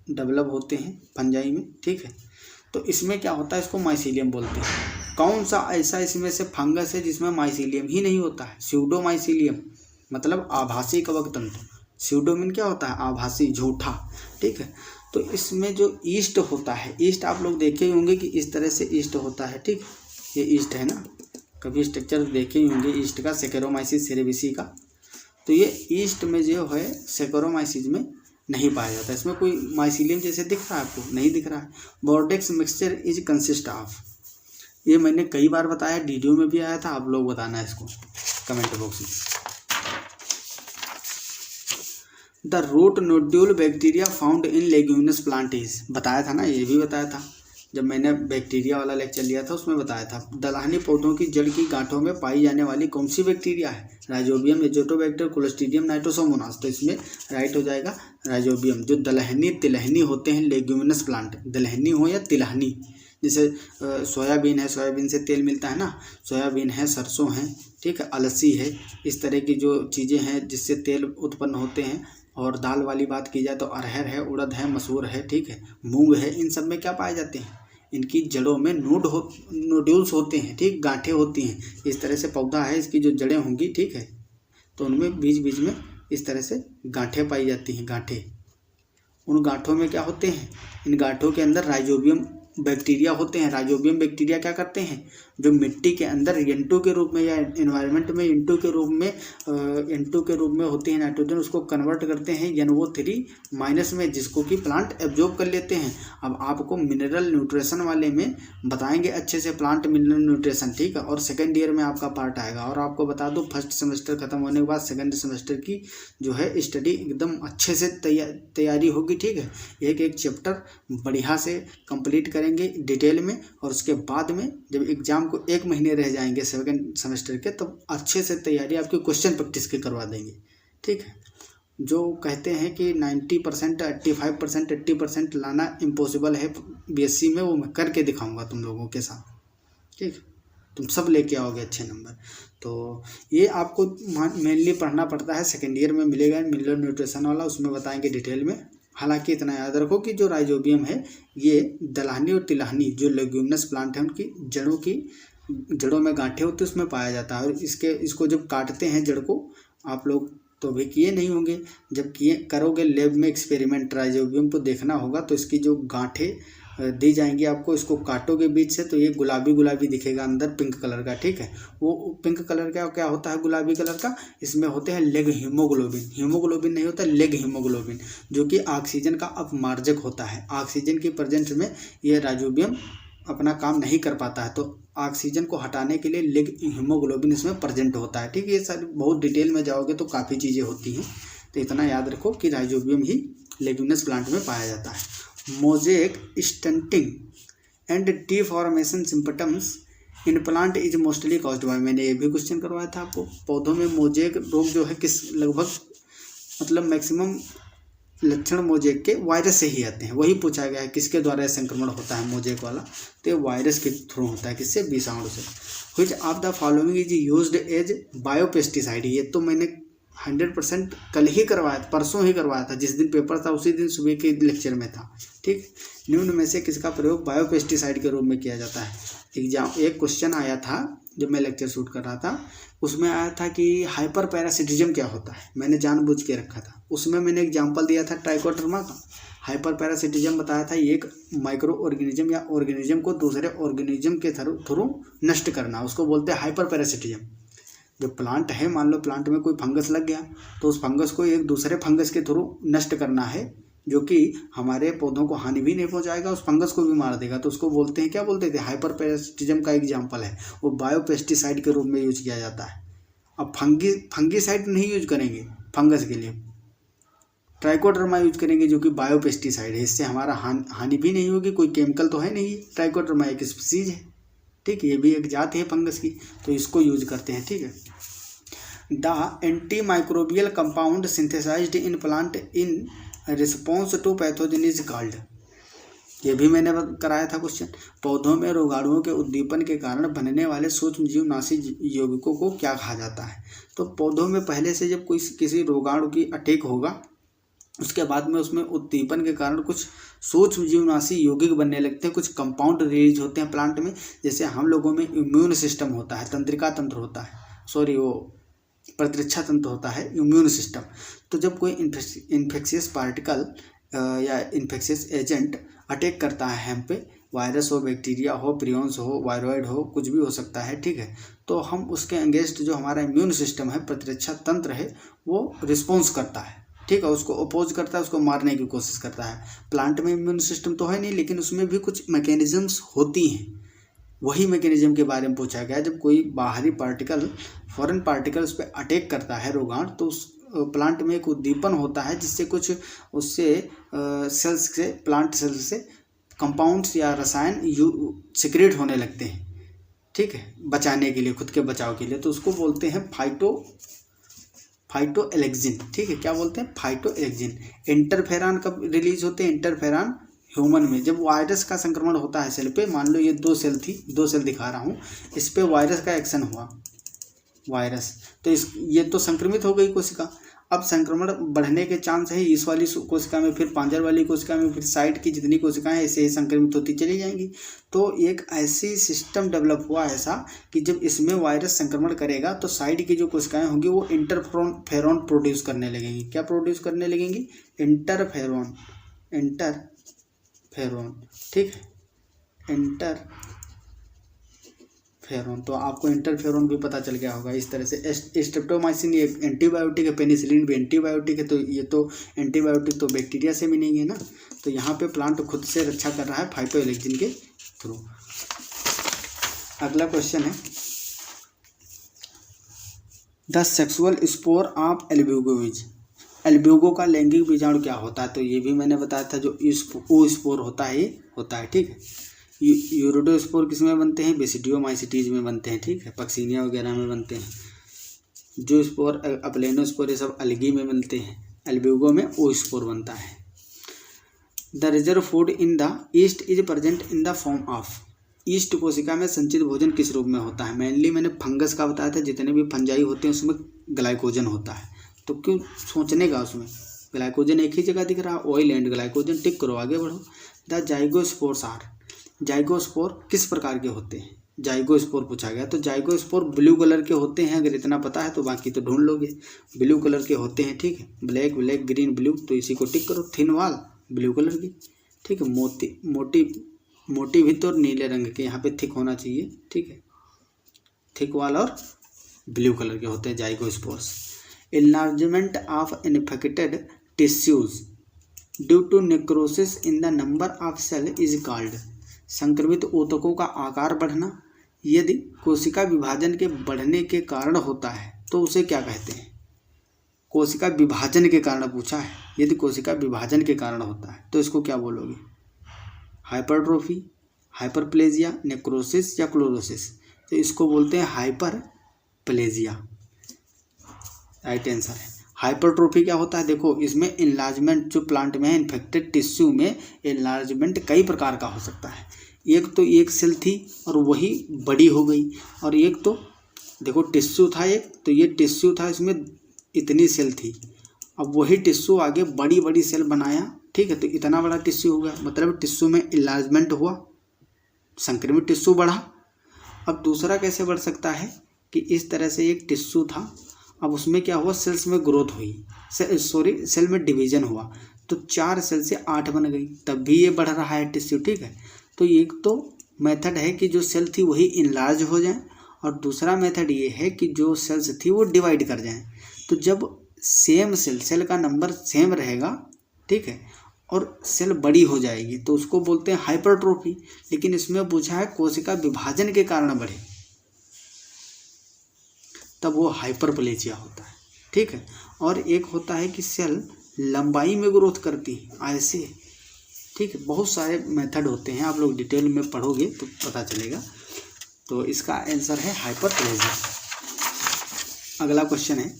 डेवलप होते हैं फंजाई में। ठीक है, तो इसमें क्या होता है, इसको माइसीलियम बोलते हैं। कौन सा ऐसा इसमें से फंगस है जिसमें माइसीलियम ही नहीं होता है? स्यूडोमाइसीलियम मतलब आभासी कवक तंतु। स्यूडोमिन क्या होता है? आभासी, झूठा। ठीक है, तो इसमें जो ईस्ट होता है, ईस्ट आप लोग देखे ही होंगे कि इस तरह से ईस्ट होता है। ठीक, ये ईस्ट है ना, कभी स्ट्रक्चर देखे ही होंगे ईस्ट का, सेकेरोमाइसिस सेरेविसी का। तो ये ईस्ट में जो है सेकेरोमाइसिस में नहीं पाया जाता। इसमें कोई माइसीलियम जैसे दिख रहा है आपको? नहीं दिख रहा है। Bordeaux mixture is consist of, ये मैंने कई बार बताया, वीडियो में भी आया था, आप लोग बताना है इसको कमेंट बॉक्स में। The root nodule bacteria found in leguminous plant is, बताया था ना, ये भी बताया था जब मैंने बैक्टीरिया वाला लेक्चर लिया था, उसमें बताया था। दलहनी पौधों की जड़ की गांठों में पाई जाने वाली कौन सी बैक्टीरिया है? Rhizobium, Azotobacter, clostridium, Nitrosomonas. तो इसमें राइट हो जाएगा राइजोबियम। जो दलहनी तिलहनी होते हैं लेग्यूमिनस प्लांट, दलहनी हो या तिलहनी, जैसे सोयाबीन है, सोयाबीन से तेल मिलता है ना, सोयाबीन है, सरसों है, ठीक है, अलसी है, इस तरह की जो चीज़ें हैं जिससे तेल उत्पन्न होते हैं। और दाल वाली बात की जाए तो अरहर है, उड़द है, मसूर है, ठीक है, मूंग है, इन सब में क्या पाए जाते हैं? इनकी जड़ों में नोड्यूल्स होते हैं। ठीक, गांठें होती हैं। इस तरह से पौधा है, इसकी जो जड़ें होंगी, ठीक है, तो उनमें बीच बीच में इस तरह से गांठें पाई जाती हैं। गांठें, उन गांठों में क्या होते हैं? इन गांठों के अंदर राइजोबियम बैक्टीरिया होते हैं। राइजोबियम बैक्टीरिया क्या करते हैं? जो मिट्टी के अंदर N2 के रूप में या एनवायरनमेंट में N2 के रूप में होती है नाइट्रोजन, उसको कन्वर्ट करते हैं NO3- में, जिसको कि प्लांट एब्जॉर्ब कर लेते हैं। अब आपको मिनरल न्यूट्रिशन वाले में बताएंगे अच्छे से प्लांट मिनरल न्यूट्रिशन, ठीक है, और सेकेंड ईयर में आपका पार्ट आएगा। और आपको बता दूं फर्स्ट सेमेस्टर खत्म होने के बाद सेकेंड सेमेस्टर की जो है स्टडी एकदम अच्छे से तैयारी होगी। ठीक है, एक एक चैप्टर बढ़िया से कंप्लीट करेंगे डिटेल में, और उसके बाद में जब एग्जाम को 1 महीने रह जाएंगे सेकेंड सेमेस्टर के, तब अच्छे से तैयारी आपकी क्वेश्चन प्रैक्टिस के करवा देंगे। ठीक है, जो कहते हैं कि 90%, 85%, 80% लाना इम्पॉसिबल है बीएससी में, वो मैं करके दिखाऊंगा तुम लोगों के साथ। ठीक, तुम सब लेके आओगे अच्छे नंबर। तो ये आपको मेनली पढ़ना पड़ता है, सेकेंड ईयर में मिलेगा मिनरल न्यूट्रिशन वाला, उसमें बताएंगे डिटेल में। हालांकि इतना याद रखो कि जो राइजोबियम है ये दलहनी और तिलहनी जो लेग्यूमिनस प्लांट है उनकी जड़ों में गांठें होती है, उसमें पाया जाता है। और इसको जब काटते हैं जड़ को, आप लोग तो भी किए नहीं होंगे, जब किए करोगे लैब में एक्सपेरिमेंट, राइजोबियम को देखना होगा, तो इसकी जो गांठें दी जाएंगी आपको, इसको काटोगे बीच से तो ये गुलाबी गुलाबी दिखेगा अंदर पिंक कलर का, ठीक है। वो पिंक कलर का क्या होता है गुलाबी कलर का, इसमें होते हैं लेग हीमोग्लोबिन, हीमोग्लोबिन नहीं होता लेग हीमोग्लोबिन, जो कि ऑक्सीजन का अपमार्जक होता है। ऑक्सीजन की प्रेजेंस में ये राइजोबियम अपना काम नहीं कर पाता है, तो ऑक्सीजन को हटाने के लिए लेग हीमोग्लोबिन इसमें प्रेजेंट होता है, ठीक है। ये सारी बहुत डिटेल में जाओगे तो काफ़ी चीज़ें होती हैं, तो इतना याद रखो कि राइजोबियम ही लेग्यूमिनस प्लांट में पाया जाता है। Mosaic stunting and T formation symptoms in plant is mostly caused by, मैंने ये भी क्वेश्चन करवाया था आपको। पौधों में मोजेक रोग जो है किस लगभग मतलब मैक्सिमम लक्षण मोजेक के वायरस से ही आते हैं, वही पूछा गया है किसके द्वारा संक्रमण होता है मोजेक वाला, तो ये वायरस के थ्रू होता है, किससे, विषाणु से। Which of the following is used as biopesticide, ये तो मैंने 100% कल ही करवाया, परसों ही करवाया था, जिस दिन पेपर था उसी दिन सुबह के लेक्चर में था, ठीक। निम्न में से किसका प्रयोग बायोपेस्टिसाइड के रूप में किया जाता है। एक क्वेश्चन आया था जब मैं लेक्चर शूट कर रहा था, उसमें आया था कि हाइपर पैरासिटिज्म क्या होता है, मैंने जानबूझ के रखा था, उसमें मैंने एग्जाम्पल दिया था ट्राइकोडर्मा का। हाइपर पैरासिटिज्म बताया था एक माइक्रो ऑर्गेनिज्म या ऑर्गेनिज्म को दूसरे ऑर्गेनिज्म के थ्रू नष्ट करना, उसको बोलते हैं हाइपर पैरासिटिज्म। जो प्लांट है, मान लो प्लांट में कोई फंगस लग गया तो उस फंगस को एक दूसरे फंगस के थ्रू नष्ट करना है, जो कि हमारे पौधों को हानि भी नहीं पहुंचाएगा, उस फंगस को भी मार देगा, तो उसको बोलते हैं, क्या बोलते थे, हाइपर पैरासिटिज्म का एग्जाम्पल है, वो बायोपेस्टिसाइड के रूप में यूज किया जाता है। अब फंगीसाइड नहीं यूज करेंगे फंगस के लिए, ट्राइकोडर्मा यूज करेंगे जो कि बायोपेस्टिसाइड है, इससे हमारा हानि भी नहीं होगी, कोई केमिकल तो है नहीं, ट्राइकोडर्मा एक स्पीसीज है, ठीक है, ये भी एक जात है फंगस की, तो इसको यूज करते हैं, ठीक है। The anti microbial compound synthesized in plant in response to pathogen is called, ये भी मैंने कराया था क्वेश्चन। पौधों में रोगाणुओं के उद्दीपन के कारण बनने वाले सूक्ष्म जीवनाशी यौगिकों को क्या कहा जाता है। तो पौधों में पहले से जब कोई किसी रोगाणु की अटैक होगा, उसके बाद में उसमें उद्दीपन के कारण कुछ सूक्ष्म जीवनाशी यौगिक बनने लगते हैं, कुछ कंपाउंड रिलीज होते हैं प्लांट में। जैसे हम लोगों में इम्यून सिस्टम होता है, तंत्रिका तंत्र होता है, वो प्रतिरक्षा तंत्र होता है, इम्यून सिस्टम। तो जब कोई इन्फेक्शियस पार्टिकल या इन्फेक्शियस एजेंट अटैक करता है हम पे, वायरस हो, बैक्टीरिया हो, प्रियॉन्स हो, वायरॉइड हो, कुछ भी हो सकता है, ठीक है, तो हम उसके अगेंस्ट जो हमारा इम्यून सिस्टम है, प्रतिरक्षा तंत्र है, वो रिस्पॉन्स करता है, ठीक है, उसको अपोज करता है, उसको मारने की कोशिश करता है। प्लांट में इम्यून सिस्टम तो है नहीं, लेकिन उसमें भी कुछ मैकेनिज्म्स होती हैं, वही मैकेनिज्म के बारे में पूछा गया। जब कोई बाहरी पार्टिकल, फॉरेन पार्टिकल उस पर अटैक करता है रोगाणु, तो उस प्लांट में एक उद्दीपन होता है जिससे कुछ उससे सेल्स से, प्लांट सेल्स से कंपाउंड्स या रसायन सिक्रेट होने लगते हैं, ठीक है, बचाने के लिए, खुद के बचाव के लिए, तो उसको बोलते हैं फाइटोएलेक्जिन, ठीक है, क्या बोलते हैं, फाइटोएलेक्जिन। इंटरफेरॉन कब रिलीज होते हैं, इंटरफेरॉन ह्यूमन में जब वायरस का संक्रमण होता है सेल पे, मान लो ये 2 सेल थी, 2 सेल दिखा रहा हूँ, इस पे वायरस का एक्शन हुआ, वायरस, तो ये तो संक्रमित हो गई कोशिका। अब संक्रमण बढ़ने के चांस है, इस वाली कोशिका में, फिर पांजर वाली कोशिका में, फिर साइड की जितनी कोशिकाएं ऐसे ही संक्रमित होती चली जाएंगी। तो एक ऐसी सिस्टम डेवलप हुआ ऐसा कि जब इसमें वायरस संक्रमण करेगा तो साइड की जो कोशिकाएं होंगी वो इंटरफेरॉन प्रोड्यूस करने लगेंगी। क्या प्रोड्यूस करने लगेंगी, इंटरफेरॉन, ठीक है, इंटरफेरॉन। तो आपको इंटरफेरॉन भी पता चल गया होगा। इस तरह से स्ट्रेप्टोमाइसिन ये एंटीबायोटिक है, पेनिसिलिन भी एंटीबायोटिक है, तो ये तो एंटीबायोटिक तो बैक्टीरिया से मिलेंगे ना, तो यहाँ पे प्लांट खुद से रक्षा कर रहा है फाइटोएलेक्जिन के थ्रू। अगला क्वेश्चन है, the sexual spore of Albugo is, Albugo का लैंगिक बीजाणु क्या होता है, तो ये भी मैंने बताया था, जो ओ स्पोर होता है, ये होता है, ठीक है। यूरोडोस्पोर किस में बनते हैं, बेसिडियोमाइसिटीज में बनते हैं, ठीक है, पक्सीनिया वगैरह में बनते हैं। जो स्पोर, अपलेनोस्पोर, ये सब अलगी में बनते हैं, एल्ब्यूगो में ओ स्पोर बनता है। The reserve food in the east is present in the form of, east कोशिका में संचित भोजन किस रूप में होता है। मेनली मैंने फंगस का बताया था, जितने भी फंजाई होते हैं उसमें ग्लाइकोजन होता है, तो क्यों सोचने का, उसमें ग्लाइकोजन एक ही जगह दिख रहा है, ऑयल एंड ग्लाइकोजन, टिक करो, आगे बढ़ो। द जाइगोस्पोर्स आर, जाइगोस्पोर किस प्रकार के होते हैं, जाइगोस्पोर पूछा गया, तो जाइगोस्पोर ब्लू कलर के होते हैं, अगर इतना पता है तो बाकी तो ढूंढ लोगे, ब्लू कलर के होते हैं, ठीक है, ब्लैक ग्रीन ब्लू, तो इसी को टिक करो। थिन वाल ब्लू कलर की, ठीक है, मोटी मोटी भित्त और नीले रंग के, यहाँ पे थिक होना चाहिए, ठीक है, थिक वाल और ब्लू कलर के होते हैं zygospores. Enlargement of infected tissues due to necrosis in the number of cell is called. संक्रमित ऊतकों का आकार बढ़ना यदि कोशिका विभाजन के बढ़ने के कारण होता है तो उसे क्या कहते हैं? कोशिका विभाजन के कारण पूछा है, यदि कोशिका विभाजन के कारण होता है तो इसको क्या बोलोगे? हाइपरट्रोफी, हाइपरप्लेजिया, नेक्रोसिस या क्लोरोसिस? तो इसको बोलते हैं हाइपरप्लेजिया, राइट आंसर है। हाइपरट्रोफी क्या होता है? देखो इसमें इनलार्जमेंट जो प्लांट में है, इन्फेक्टेड टिश्यू में इनलार्जमेंट कई प्रकार का हो सकता है। एक तो एक सेल थी और वही बड़ी हो गई, और एक तो देखो टिश्यू था एक, तो ये टिश्यू था, इसमें इतनी सेल थी, अब वही टिश्यू आगे बड़ी बड़ी सेल बनाया, ठीक है, तो इतना बड़ा टिश्यू हो गया, मतलब टिश्यू में इनलार्जमेंट हुआ, संक्रमित टिश्यू बढ़ा। अब दूसरा कैसे बढ़ सकता है कि इस तरह से एक टिश्यू था, अब उसमें क्या हुआ, सेल्स में ग्रोथ हुई, सेल में डिवीजन हुआ, तो 4 सेल से 8 बन गई, तब भी ये बढ़ रहा है टिश्यू, ठीक है। तो एक तो मेथड है कि जो सेल थी वही इनलार्ज हो जाए, और दूसरा मेथड ये है कि जो सेल्स थी वो डिवाइड कर जाएं। तो जब सेम सेल का नंबर सेम रहेगा, ठीक है, और सेल बड़ी हो जाएगी तो उसको बोलते हैं हाइपरट्रोफी। लेकिन इसमें पूछा है कोशिका विभाजन के कारण बढ़े, तब वो हाइपरप्लेजिया होता है, ठीक है। और एक होता है कि सेल लंबाई में ग्रोथ करती है ऐसे, ठीक है। बहुत सारे मेथड होते हैं, आप लोग डिटेल में पढ़ोगे तो पता चलेगा। तो इसका आंसर है हाइपरप्लेजिया। अगला क्वेश्चन है,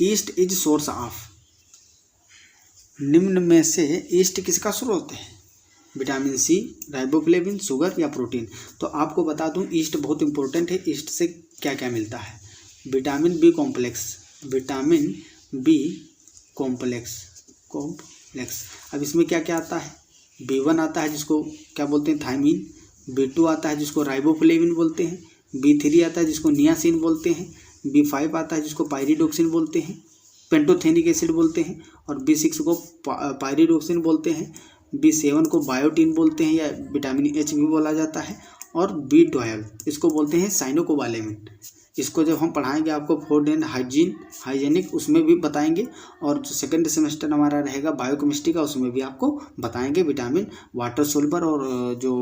ईस्ट इज सोर्स ऑफ, निम्न में से ईस्ट किसका स्रोत है? विटामिन सी, राइबोफ्लेविन, शुगर या प्रोटीन? तो आपको बता दूं ईस्ट बहुत इंपॉर्टेंट है। ईस्ट से क्या क्या मिलता है? Vitamin B complex, vitamin B complex. अब इसमें क्या क्या आता है? B1 आता है जिसको क्या बोलते हैं, थायमीन। B2 आता है जिसको राइबोफ्लेविन बोलते हैं। B3 आता है जिसको नियासिन बोलते हैं। B5 आता है जिसको पायरिडोक्सिन बोलते हैं, पेंटोथेनिक एसिड बोलते हैं। और B6 को पायरिडोक्सिन बोलते हैं। B7 को बायोटिन बोलते हैं या विटामिन H भी बोला जाता है। और B12 इसको बोलते हैं साइनोकोबालेमिन। इसको जब हम पढ़ाएंगे आपको फूड एंड हाइजीनिक उसमें भी बताएंगे, और जो सेकंड सेमेस्टर हमारा रहेगा बायोकेमिस्ट्री का उसमें भी आपको बताएंगे विटामिन वाटर सोल्यूबल और जो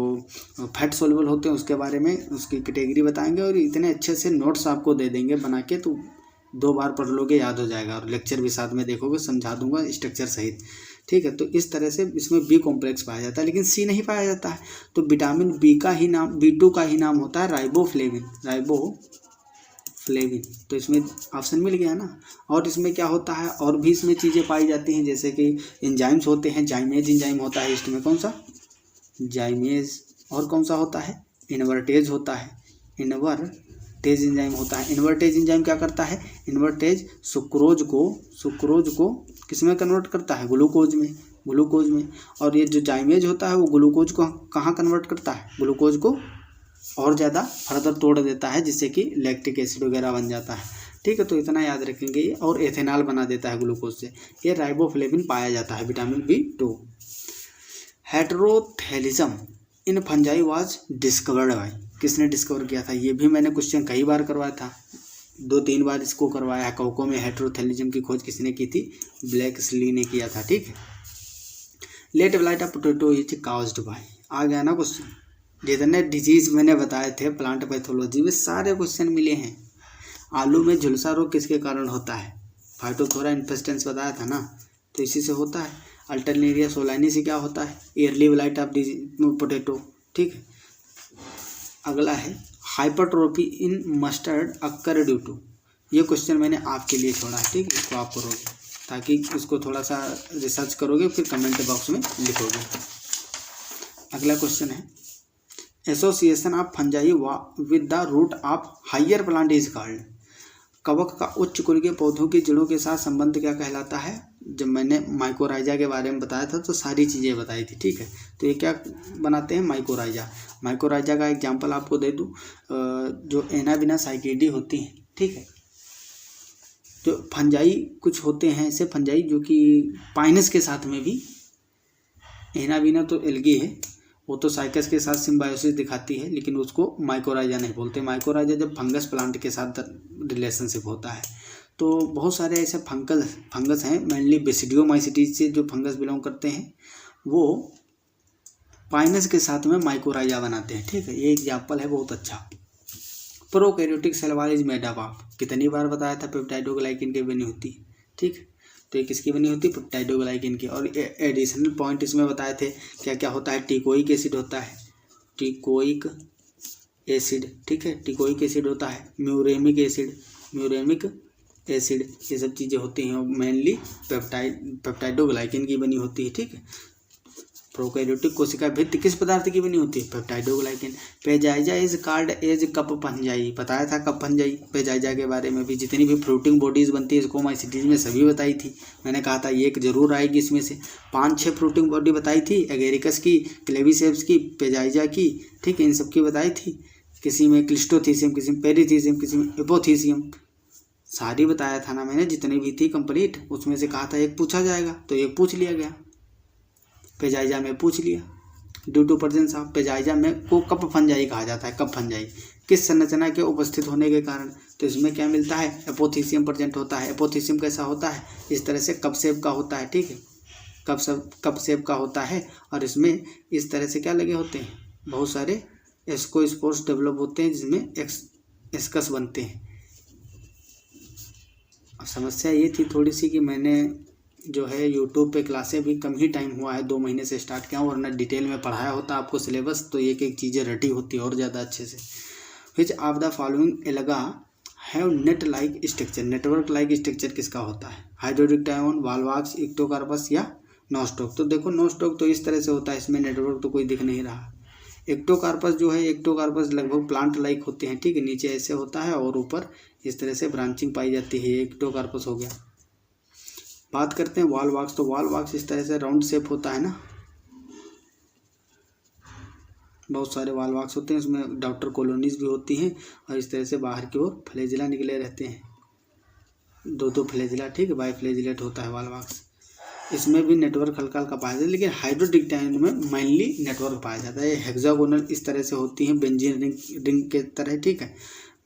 फैट सोल्यूबल होते हैं उसके बारे में, उसकी कैटेगरी बताएंगे। और इतने अच्छे से नोट्स आपको दे देंगे बना के, तो 2 बार पढ़ लोगे याद हो जाएगा, और लेक्चर भी साथ में देखोगे, समझा दूंगा स्ट्रक्चर सहित, ठीक है। तो इस तरह से इसमें B कॉम्प्लेक्स पाया जाता है, लेकिन C नहीं पाया जाता है। तो विटामिन B का ही नाम, B2 का ही नाम होता है राइबोफ्लेविन, तो इसमें ऑप्शन मिल गया ना। और इसमें क्या होता है, और भी इसमें चीज़ें पाई जाती हैं, जैसे कि एंजाइम्स होते हैं। जाइमेज एंजाइम होता है ईस्ट में, कौन सा? जाइमेज। और कौन सा होता है? इन्वर्टेज होता है, इन्वर्टेज एंजाइम होता है। इन्वर्टेज एंजाइम क्या करता है? इन्वर्टेज सुक्रोज को किस में कन्वर्ट करता है? ग्लूकोज में। और ये जो जाइमेज होता है वो ग्लूकोज को कहाँ कन्वर्ट करता है? ग्लूकोज को और ज़्यादा फर्दर तोड़ देता है, जिससे कि लैक्टिक एसिड वगैरह बन जाता है, ठीक है। तो इतना याद रखेंगे ये। और एथेनॉल बना देता है ग्लूकोज से। ये राइबोफ्लेविन पाया जाता है, vitamin B2। Heterothallism in fungi was discovered by, किसने डिस्कवर किया था? ये भी मैंने क्वेश्चन कई बार करवाया था, 2-3 बार इसको करवाया है। कोको में हेटेरोथैलिज्म की खोज किसने की थी? ब्लैक्सली ने किया था, ठीक है। Late blight of potato is caused by, आ गया ना क्वेश्चन। जितने डिजीज मैंने बताए थे प्लांट पैथोलॉजी में सारे क्वेश्चन मिले हैं। आलू में झुलसा रोग किसके कारण होता है? फाइटोथोरा इन्फेस्टेंस बताया था ना, तो इसी से होता है। अल्टरनेरिया सोलानी से क्या होता है? ईयरली ब्लाइट ऑफ पोटैटो, ठीक है। अगला है hypertrophy in mustard occur due to, ये क्वेश्चन मैंने आपके लिए छोड़ा है, ठीक है। इसको आप करोगे, ताकि इसको थोड़ा सा रिसर्च करोगे, फिर कमेंट बॉक्स में लिखोगे। अगला क्वेश्चन है, association of fungi with the root of higher plant is called, कवक का उच्च कुल के पौधों की जड़ों के साथ संबंध क्या कहलाता है? जब मैंने माइकोराइजा के बारे में बताया था तो सारी चीज़ें बताई थी, ठीक है। तो ये क्या बनाते हैं? माइकोराइजा का एग्जांपल आपको दे दूँ, जो एनाबिना साइकेडी होती हैं, ठीक है। जो फंजाई कुछ होते हैं ऐसे फंजाई जो कि पाइनस के साथ में भी, एनाबिना तो एल्गी है, वो तो साइकस के साथ सिम्बायोसिस दिखाती है, लेकिन उसको माइकोराइजा नहीं बोलते। माइकोराइजा जब फंगस प्लांट के साथ रिलेशनशिप होता है। तो बहुत सारे ऐसे फंगस हैं, मेनली बेसिडियोमाइसिटीज से जो फंगस बिलोंग करते हैं, वो पाइनस के साथ में माइकोराइजा बनाते हैं। ठीक है, ये एग्जाम्पल है बहुत अच्छा। Prokaryotic cell wall is made up of, कितनी बार बताया था, पेप्टाइडोग्लाइकिन की बनी होती है। ठीक, तो ये किसकी बनी होती है, पेप्टाइडोग्लाइकिन की। और एडिशनल पॉइंट इसमें बताए थे क्या क्या होता है, टिकोइक एसिड होता है, टिकोइक एसिड। ठीक है, टिकोइक एसिड होता है, म्यूरेमिक एसिड, ये सब चीज़ें होती हैं, मेनली पेप्टाइडोग्लाइकिन की बनी होती है। ठीक है, प्रोकैरियोटिक कोशिका भित्ति किस पदार्थ की बनी होती है, peptidoglycan. Peziza is called as cup fungi, बताया था कप फंजाई पेजाइजा के बारे में भी। जितनी भी फ्रूटिंग बॉडीज बनती है स्कोमाइसिटीज में सभी बताई थी, मैंने कहा था ये एक जरूर आएगी इसमें से। 5-6 फ्रूटिंग बॉडी बताई थी, एगेरिकस की, क्लेविसेप्स की, पेजाइजा की। ठीक है, इन सब की बताई थी। किसी में क्लिस्टोथीसियम, किसी में पेरीथीसियम, किसी में एपोथीसियम, सारी बताया था ना मैंने, जितनी भी थी कंप्लीट। उसमें से कहा था एक पूछा जाएगा, तो एक पूछ लिया गया, पेजाइजा में पूछ लिया। ड्यू टू प्रेजेंस ऑफ पेजाइजा में को कप फंजाई कहा जाता है। कप फंजाई किस संरचना के उपस्थित होने के कारण, तो इसमें क्या मिलता है, एपोथीसियम प्रेजेंट होता है। एपोथीसियम कैसा होता है, इस तरह से कप शेप का होता है। ठीक है, कप शेप का होता है, और इसमें इस तरह से क्या लगे होते हैं, बहुत सारे एस्कोस्पोर्स डेवलप होते हैं, जिसमें एस्कस बनते हैं। अब समस्या ये थी थोड़ी सी कि मैंने जो है यूट्यूब पे क्लासें भी कम ही टाइम हुआ है, 2 महीने से स्टार्ट किया हूँ, वरना डिटेल में पढ़ाया होता आपको सिलेबस, तो एक एक चीज़ें रटी होती और ज़्यादा अच्छे से। Which of the following alga have net like structure, network like structure किसका होता है, हाइड्रोडिक्टाइन, वॉलवॉक्स, इक्टोकार्पस या नोस्टॉक। तो देखो नोस्टॉक तो इस तरह से होता है, इसमें नेटवर्क तो कोई दिख नहीं रहा। एक्टोकार्पस जो है, एक्टोकार्पस लगभग प्लांट लाइक होते हैं। ठीक है, नीचे ऐसे होता है और ऊपर इस तरह से ब्रांचिंग पाई जाती है, एक्टोकार्पस हो गया। बात करते हैं वॉलवॉक्स, तो वॉलवॉक्स इस तरह से राउंड शेप होता है ना, बहुत सारे वॉलवॉक्स होते हैं, उसमें डॉक्टर कॉलोनीज भी होती हैं, और इस तरह से बाहर की ओर फ्लैजिला निकले रहते हैं, 2 फ्लैजिला। ठीक है, बाई फ्लैजिलेट होता है वॉलवॉक्स। इसमें भी नेटवर्क हल्का हल्का पाया जाता है, लेकिन हाइड्रोडिक्टाइन में मेनली नेटवर्क पाया जाता है। हेक्सागोनल इस तरह से होती हैं, बेंजीन रिंग के तरह। ठीक है,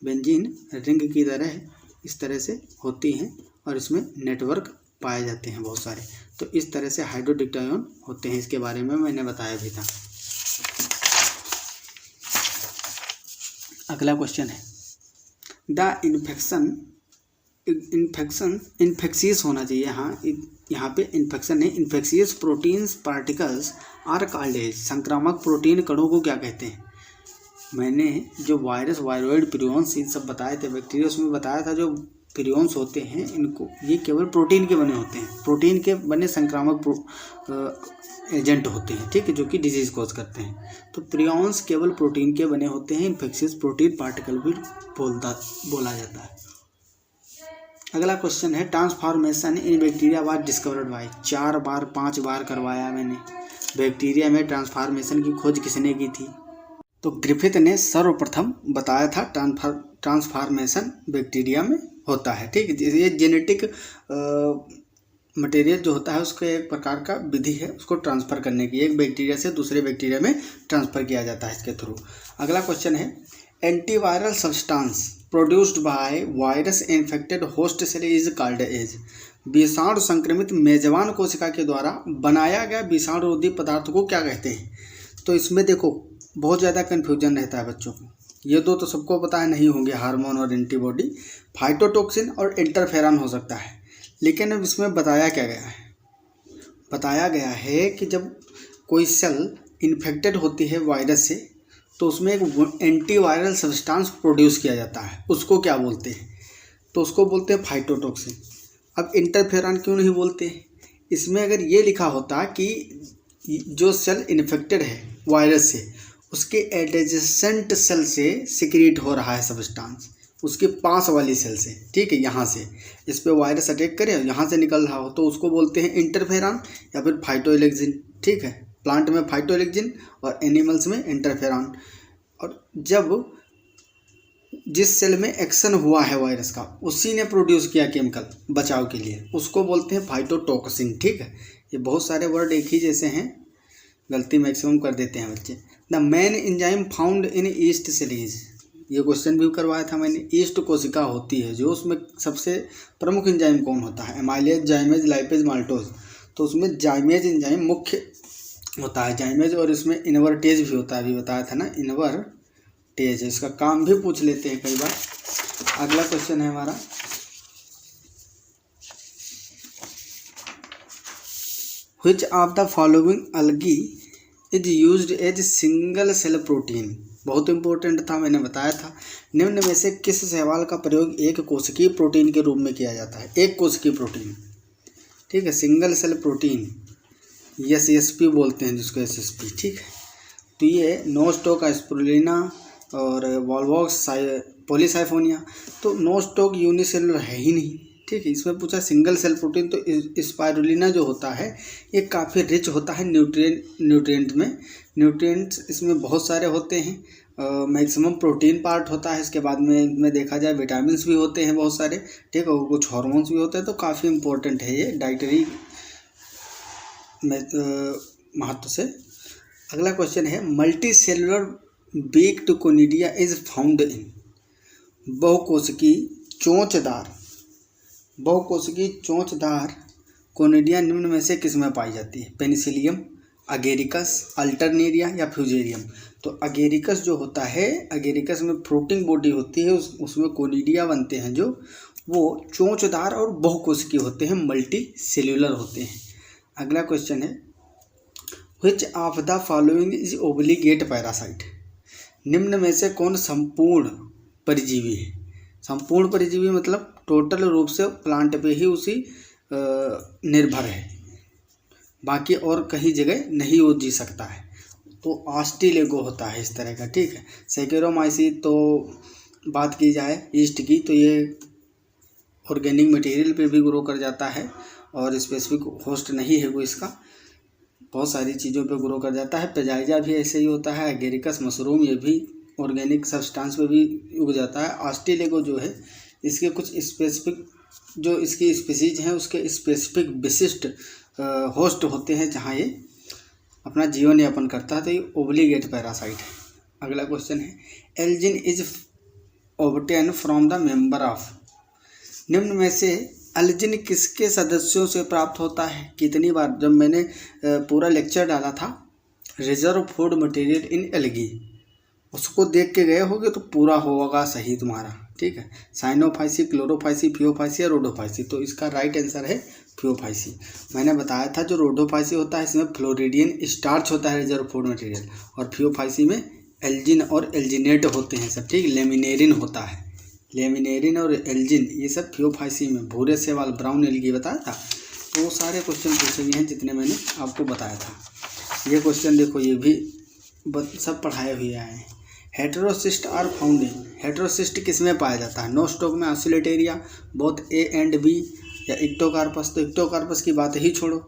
बेंजीन रिंग की तरह इस तरह से होती हैं, और इसमें नेटवर्क पाए जाते हैं बहुत सारे। तो इस तरह से हाइड्रोडिक्टाइन होते हैं, इसके बारे में मैंने बताया भी था। अगला क्वेश्चन है, द इन्फेक्शियस होना चाहिए। हाँ, यहाँ पे इन्फेक्शन है। Infectious proteins particles are called as, संक्रामक प्रोटीन कणों को क्या कहते हैं। मैंने जो वायरस, वायरोइड, प्रियॉन्स इन सब बताए थे, बैक्टीरिया उसमें बताया था, जो प्रियॉन्स होते हैं इनको, ये केवल प्रोटीन के बने होते हैं, प्रोटीन के बने संक्रामक एजेंट होते हैं। ठीक है, जो कि डिजीज कॉज करते हैं। तो प्रियॉन्स केवल प्रोटीन के बने होते हैं, इन्फेक्शियस प्रोटीन पार्टिकल भी बोला जाता है। अगला क्वेश्चन है, transformation in bacteria was discovered bye, 4 बार 5 बार करवाया मैंने। बैक्टीरिया में ट्रांसफॉर्मेशन की खोज किसने की थी, तो ग्रिफिथ ने सर्वप्रथम बताया था ट्रांसफॉर्मेशन बैक्टीरिया में होता है। ठीक है, ये जेनेटिक मटेरियल जो होता है उसका एक प्रकार का विधि है, उसको ट्रांसफ़र करने की, एक बैक्टीरिया से दूसरे बैक्टीरिया में ट्रांसफ़र किया जाता है इसके थ्रू। अगला क्वेश्चन है, antiviral substance produced by virus infected host cell is called as, विषाणु संक्रमित मेजबान कोशिका के द्वारा बनाया गया विषाणुरोधी पदार्थ को क्या कहते हैं। तो इसमें देखो बहुत ज़्यादा कन्फ्यूजन रहता है बच्चों को, ये 2 तो सबको पता है नहीं होंगे, हार्मोन और एंटीबॉडी। फाइटोटॉक्सिन और इंटरफेरॉन हो सकता है, लेकिन अब इसमें बताया क्या गया है, बताया गया है कि जब कोई सेल इन्फेक्टेड होती है वायरस से, तो उसमें एक एंटीवायरल सब्सटेंस प्रोड्यूस किया जाता है, उसको क्या बोलते हैं, तो उसको बोलते हैं फाइटोटॉक्सिन। अब इंटरफेरॉन क्यों नहीं बोलते, इसमें अगर ये लिखा होता कि जो सेल इन्फेक्टेड है वायरस से, उसके एडजेसेंट सेल से सिक्रीट हो रहा है सब्सटेंस, उसके पास वाली सेल से। ठीक है, यहाँ से इस पे वायरस अटैक करे, यहाँ से निकल रहा हो, तो उसको बोलते हैं इंटरफेरॉन या फिर फाइटोइलेक्सिन। ठीक है, प्लांट में फाइटोइलेक्सिन और एनिमल्स में इंटरफेरॉन। और जब जिस सेल में एक्शन हुआ है वायरस का, उसी ने प्रोड्यूस किया केमिकल बचाव के लिए, उसको बोलते हैं फाइटोटॉक्सिन। ठीक है, ये बहुत सारे वर्ड एक ही जैसे हैं, गलती मैक्सिमम कर देते हैं बच्चे। The main enzyme found in east series, ये क्वेश्चन भी करवाया था मैंने। ईस्ट कोशिका होती है जो, उसमें सबसे प्रमुख एंजाइम कौन होता है? Amylase, जाइमेज, lipase, maltose. तो उसमें जाइमेज एंजाइम मुख्य होता है, जाइमेज, और इसमें इनवर्टेज भी होता है, अभी बताया था ना इनवर्टेज। इसका काम भी पूछ लेते हैं कई बार। अगला क्वेश्चन है हमारा, which of the following algae is used as single cell protein. बहुत इंपॉर्टेंट था, मैंने बताया था। निम्न में से किस शैवाल का प्रयोग एक कोशिकीय प्रोटीन के रूप में किया जाता है? एक कोशिकीय प्रोटीन, ठीक है, सिंगल सेल प्रोटीन, SSP बोलते हैं जिसको, SSP, ठीक है। तो ये नोस्टोक, स्पिरुलिना और वॉल्वॉक्स पॉलीसाइफोनिया। तो नोस्टोक यूनिसेलुलर है ही नहीं, ठीक है। इसमें पूछा सिंगल सेल प्रोटीन, तो स्पाइरुलिना जो होता है ये काफ़ी रिच होता है न्यूट्रिएंट में। न्यूट्रिएंट्स इसमें बहुत सारे होते हैं, मैक्सिमम प्रोटीन पार्ट होता है। इसके बाद में देखा जाए विटामिन भी होते हैं बहुत सारे, ठीक है, और कुछ हार्मोन्स भी होते हैं। तो काफ़ी इंपॉर्टेंट है ये डाइटरी महत्व से। अगला क्वेश्चन है, multi cellular beaked conidia is found in. बहुकोशिकीय चोंचदार कोनिडिया निम्न में से किस में पाई जाती है? पेनिसिलियम, अगेरिकस, अल्टरनेरिया या फ्यूजेरियम। तो अगेरिकस जो होता है, अगेरिकस में फ्रूटिंग बॉडी होती है, उसमें कोनिडिया बनते हैं जो, वो चोंचदार और बहुकोशिकीय होते हैं, मल्टी सेल्यूलर होते हैं। अगला क्वेश्चन है, which of the following is obligate parasite. निम्न में से कौन संपूर्ण परजीवी है? संपूर्ण परजीवी मतलब टोटल रूप से प्लांट पे ही उसी निर्भर है, बाकी और कहीं जगह नहीं वो जी सकता है। तो आस्टिलेगो होता है इस तरह का, ठीक है। सेकेरोमाइसी, तो बात की जाए ईस्ट की, तो ये ऑर्गेनिक मटेरियल पे भी ग्रो कर जाता है और स्पेसिफिक होस्ट नहीं है वो इसका, बहुत सारी चीज़ों पे ग्रो कर जाता है। पेजाइजा भी ऐसे ही होता है। एगेरिकस मशरूम, ये भी ऑर्गेनिक सब्सटेंस पे भी उग जाता है। आस्टिलेगो जो है, इसके कुछ स्पेसिफिक जो इसकी स्पीसीज हैं उसके स्पेसिफिक विशिष्ट होस्ट होते हैं जहाँ ये अपना जीवन यापन करता है, तो ये ओब्लिगेट पैरासाइट है। अगला क्वेश्चन है, Elgin is obtain from the member of. निम्न में से एल्जिन किसके सदस्यों से प्राप्त होता है? कितनी बार जब मैंने पूरा लेक्चर डाला था रिजर्व फूड मटेरियल इन एल्गी, उसको देख के गए होगे तो पूरा होगा सही तुम्हारा, ठीक है। साइनोफाइसी, क्लोरोफाइसी, फियोफाइसी या रोडोफाइसी। तो इसका राइट आंसर है फियोफाइसी। मैंने बताया था जो रोडोफाइसी होता है इसमें फ्लोरिडियन स्टार्च होता है रिजर्व फूड मटेरियल, और फियोफाइसी में एल्जिन और एल्जिनेट होते हैं सब, ठीक। लेमिनेरिन होता है, लेमिनेरिन और एल्जिन ये सब फियोफाइसी में। भूरे शैवाल, ब्राउन एल्गी बताया था। तो वो सारे क्वेश्चन पूछे गए हैं जितने मैंने आपको बताया था। ये क्वेश्चन देखो, ये भी सब पढ़ाए हुए आए हैं। Heterocyst are found in. Heterocyst किस में पाया जाता है? नोस्टोक में, Oscillatoria, both A and B, या इक्टोकार्पस। तो इक्टोकार्पस की बात ही छोड़ो,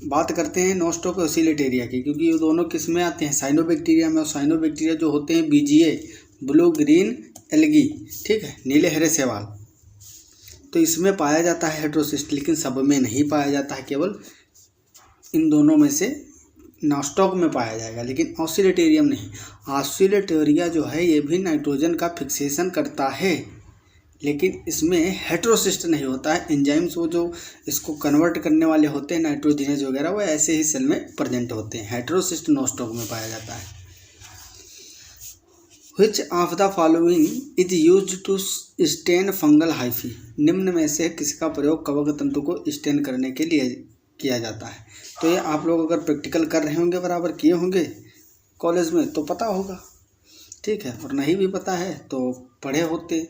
बात करते हैं नोस्टोक और ऑसिलेटेरिया की, क्योंकि ये दोनों किस में आते हैं? साइनोबैक्टीरिया में। और साइनोबैक्टीरिया जो होते हैं BGA, ब्लू ग्रीन एल्गी, ठीक है, नीले हरे शैवाल। तो इसमें पाया जाता है हेटेरोसिस्ट, लेकिन सब में नहीं पाया जाता है, केवल इन दोनों में से नोस्टोक में पाया जाएगा, लेकिन ऑसिलेटेरियम नहीं। ऑसिलेटेरिया जो है ये भी नाइट्रोजन का फिक्सेशन करता है, लेकिन इसमें हेटेरोसिस्ट नहीं होता है। एंजाइम्स वो जो इसको कन्वर्ट करने वाले होते हैं नाइट्रोजिनेज वगैरह, वो ऐसे ही सेल में प्रेजेंट होते हैं। हेटेरोसिस्ट नोस्टोक में पाया जाता है। Which of the following is used to stain fungal hyphae. निम्न में से किसका प्रयोग कवक तंतु को स्टेन करने के लिए किया जाता है? तो ये आप लोग अगर प्रैक्टिकल कर रहे होंगे, बराबर किए होंगे कॉलेज में, तो पता होगा, ठीक है। और नहीं भी पता है तो पढ़े होते,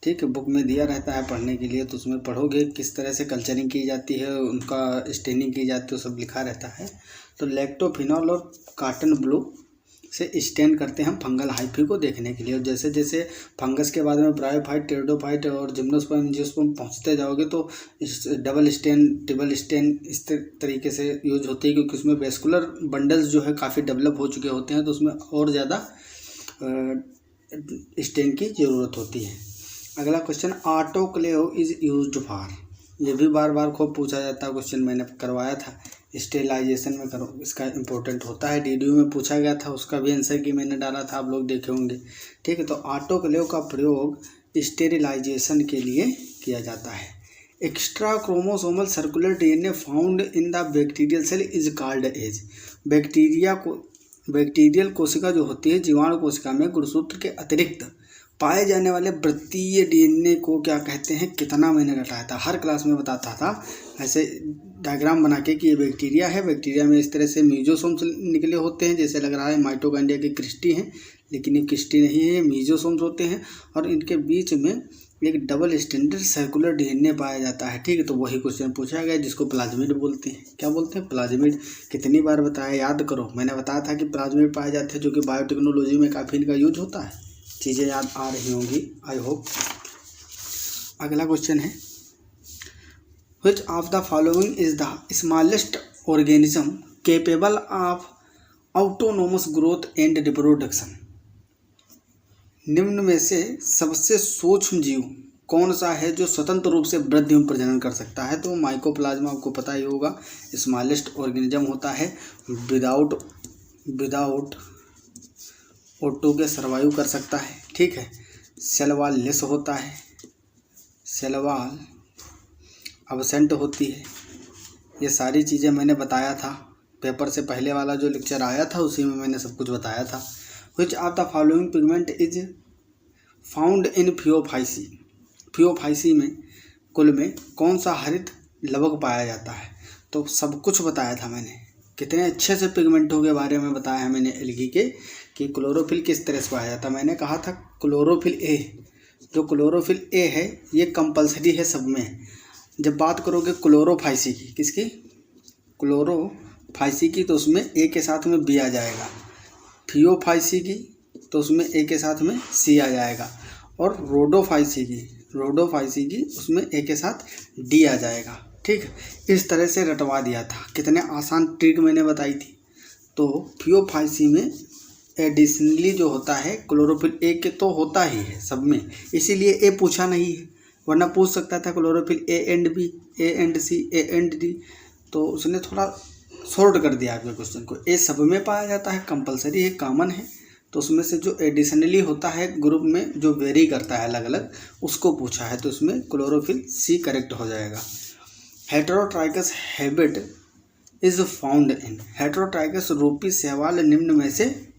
ठीक है, बुक में दिया रहता है पढ़ने के लिए, तो उसमें पढ़ोगे किस तरह से कल्चरिंग की जाती है, उनका स्टेनिंग की जाती है, सब लिखा रहता है। तो लैक्टोफिनॉल और कॉटन ब्लू से स्टेन करते हैं हम फंगल हाइफी को देखने के लिए। और जैसे जैसे फंगस के बाद में ब्रायोफाइट, टेरिडोफाइट और जिम्नोस्पर्म, एंजियोस्पर्म पहुँचते जाओगे तो डबल स्टेन, ट्रिपल स्टेन इस तरीके से यूज होती है, क्योंकि उसमें वेस्कुलर बंडल्स जो है काफ़ी डेवलप हो चुके होते हैं, तो उसमें और ज़्यादा स्टेन की ज़रूरत होती है। अगला question, autoclave is used for. ये भी बार बार खूब पूछा जाता है क्वेश्चन, मैंने करवाया था। स्टेरिलाइजेशन में करो, इसका इम्पोर्टेंट होता है। डीडीयू में पूछा गया था, उसका भी आंसर की मैंने डाला था, आप लोग देखे होंगे। ठीक है, तो ऑटोक्लेव का प्रयोग स्टेरिलाइजेशन के लिए किया जाता है। Extra chromosomal circular DNA found in the bacterial cell is called as. Bacterial कोशिका जो होती है, जीवाणु कोशिका में गुणसूत्र के अतिरिक्त पाए जाने वाले वृत्तीय डीएनए को क्या कहते हैं, कितना मैंने रटाया था, हर क्लास में बताता था ऐसे डायग्राम बना के कि ये बैक्टीरिया है। बैक्टीरिया में इस तरह से मीजोसोम्स निकले होते हैं, जैसे लग रहा है माइटोकॉन्ड्रिया की क्रिस्टी है, लेकिन ये क्रिस्टी नहीं है, ये मीजोसोम्स होते हैं। और इनके बीच में एक डबल स्टैंडर्ड सर्कुलर डीएनए पाया जाता है। ठीक है, तो वही क्वेश्चन पूछा गया जिसको प्लाज्मिड बोलते हैं। क्या बोलते हैं? प्लाज्मिड। कितनी बार बताया, याद करो, मैंने बताया था कि प्लाज्मिड पाए जाते हैं, जो कि बायोटेक्नोलॉजी में काफ़ी इनका यूज होता है। चीज़ें याद आ रही होंगी, आई होप। अगला क्वेश्चन है, which of the following is the smallest organism capable of autonomous growth and reproduction. निम्न में से सबसे सूक्ष्म जीव कौन सा है जो स्वतंत्र रूप से वृद्धि एवं प्रजनन कर सकता है? तो माइकोप्लाज्मा, आपको पता ही होगा, स्मॉलेस्ट ऑर्गेनिज्म होता है, विदाउट O2 के सर्वाइव कर सकता है। ठीक है, सेल वॉल लेस होता है, सेल वॉल अब्सेंट होती है। ये सारी चीज़ें मैंने बताया था, पेपर से पहले वाला जो लेक्चर आया था उसी में मैंने सब कुछ बताया था। Which of the following pigment is found in Phaeophyceae. Phaeophyceae में कुल में कौन सा हरित लवक पाया जाता है? तो सब कुछ बताया था मैंने, कितने अच्छे से पिगमेंटों के बारे में बताया है मैंने एल्गी के, कि क्लोरोफिल किस तरह से पाया जाता है। मैंने कहा था क्लोरोफिल ए, जो क्लोरोफिल ए है ये कंपलसरी है सब में। जब बात करोगे क्लोरोफाइसी की, किसकी? क्लोरोफाइसी की, तो उसमें ए के साथ में बी आ जाएगा। फियोफाइसी की तो उसमें ए के साथ में सी आ जाएगा। और रोडोफाइसी की उसमें ए के साथ डी आ जाएगा। ठीक, इस तरह से रटवा दिया था। कितने आसान ट्रिक मैंने बताई थी। तो फियोफाइसी में एडिशनली जो होता है क्लोरोफिल ए के तो होता ही है सब में, इसीलिए ए पूछा नहीं है, वरना पूछ सकता था chlorophyll A and B, A and C, A and D, तो उसने थोड़ा शॉर्ट कर दिया आपके क्वेश्चन को। ए सब में पाया जाता है, कंपलसरी है, कॉमन है, तो उसमें से जो एडिशनली होता है ग्रुप में जो वेरी करता है अलग अलग, उसको पूछा है, तो उसमें क्लोरोफिल सी करेक्ट हो जाएगा। हेटेरोट्राइकस हैबिट इज फाउंड इन। हेटेरोट्राइकस रूपी शैवाल निम्न में से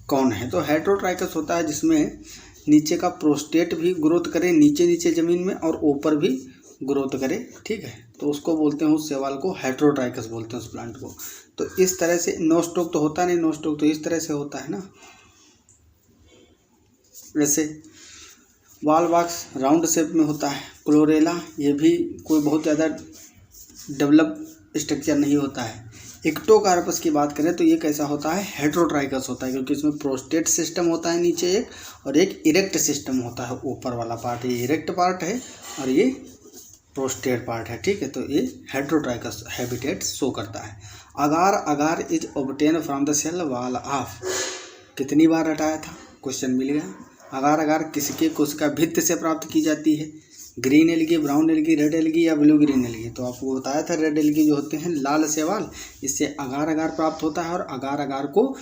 कौन है? तो हेटेरोट्राइकस होता है जिसमें नीचे का प्रोस्टेट भी ग्रोथ करे, नीचे ज़मीन में, और ऊपर भी ग्रोथ करे। ठीक है, तो उसको बोलते हैं, उस शैवाल को हेटेरोट्राइकस बोलते हैं, उस प्लांट को। तो इस तरह से नोस्टॉक तो होता नहीं, नोस्टॉक तो इस तरह से होता है ना, वैसे वॉलवॉक्स राउंड शेप में होता है। क्लोरेला ये भी कोई बहुत ज़्यादा डेवलप स्ट्रक्चर नहीं होता है। एक्टोकार्पस की बात करें तो ये कैसा होता है? हेटेरोट्राइकस होता है, क्योंकि इसमें प्रोस्टेट सिस्टम होता है नीचे एक, और एक इरेक्ट सिस्टम होता है ऊपर वाला पार्ट। ये इरेक्ट पार्ट है और ये प्रोस्टेट पार्ट है। ठीक है, तो ये हेटेरोट्राइकस हैबिटेट शो करता है। Agar is obtain from the cell wall of. कितनी बार हटाया था, क्वेश्चन मिल गया। अगार किसके कोशिका भित्ति से प्राप्त की जाती है? Green algae, brown algae, red algae या ब्लू ग्रीन एल्गी? तो आपको बताया था रेड एल्गी जो होते हैं लाल शैवाल, इससे अगार प्राप्त होता है। और अगार को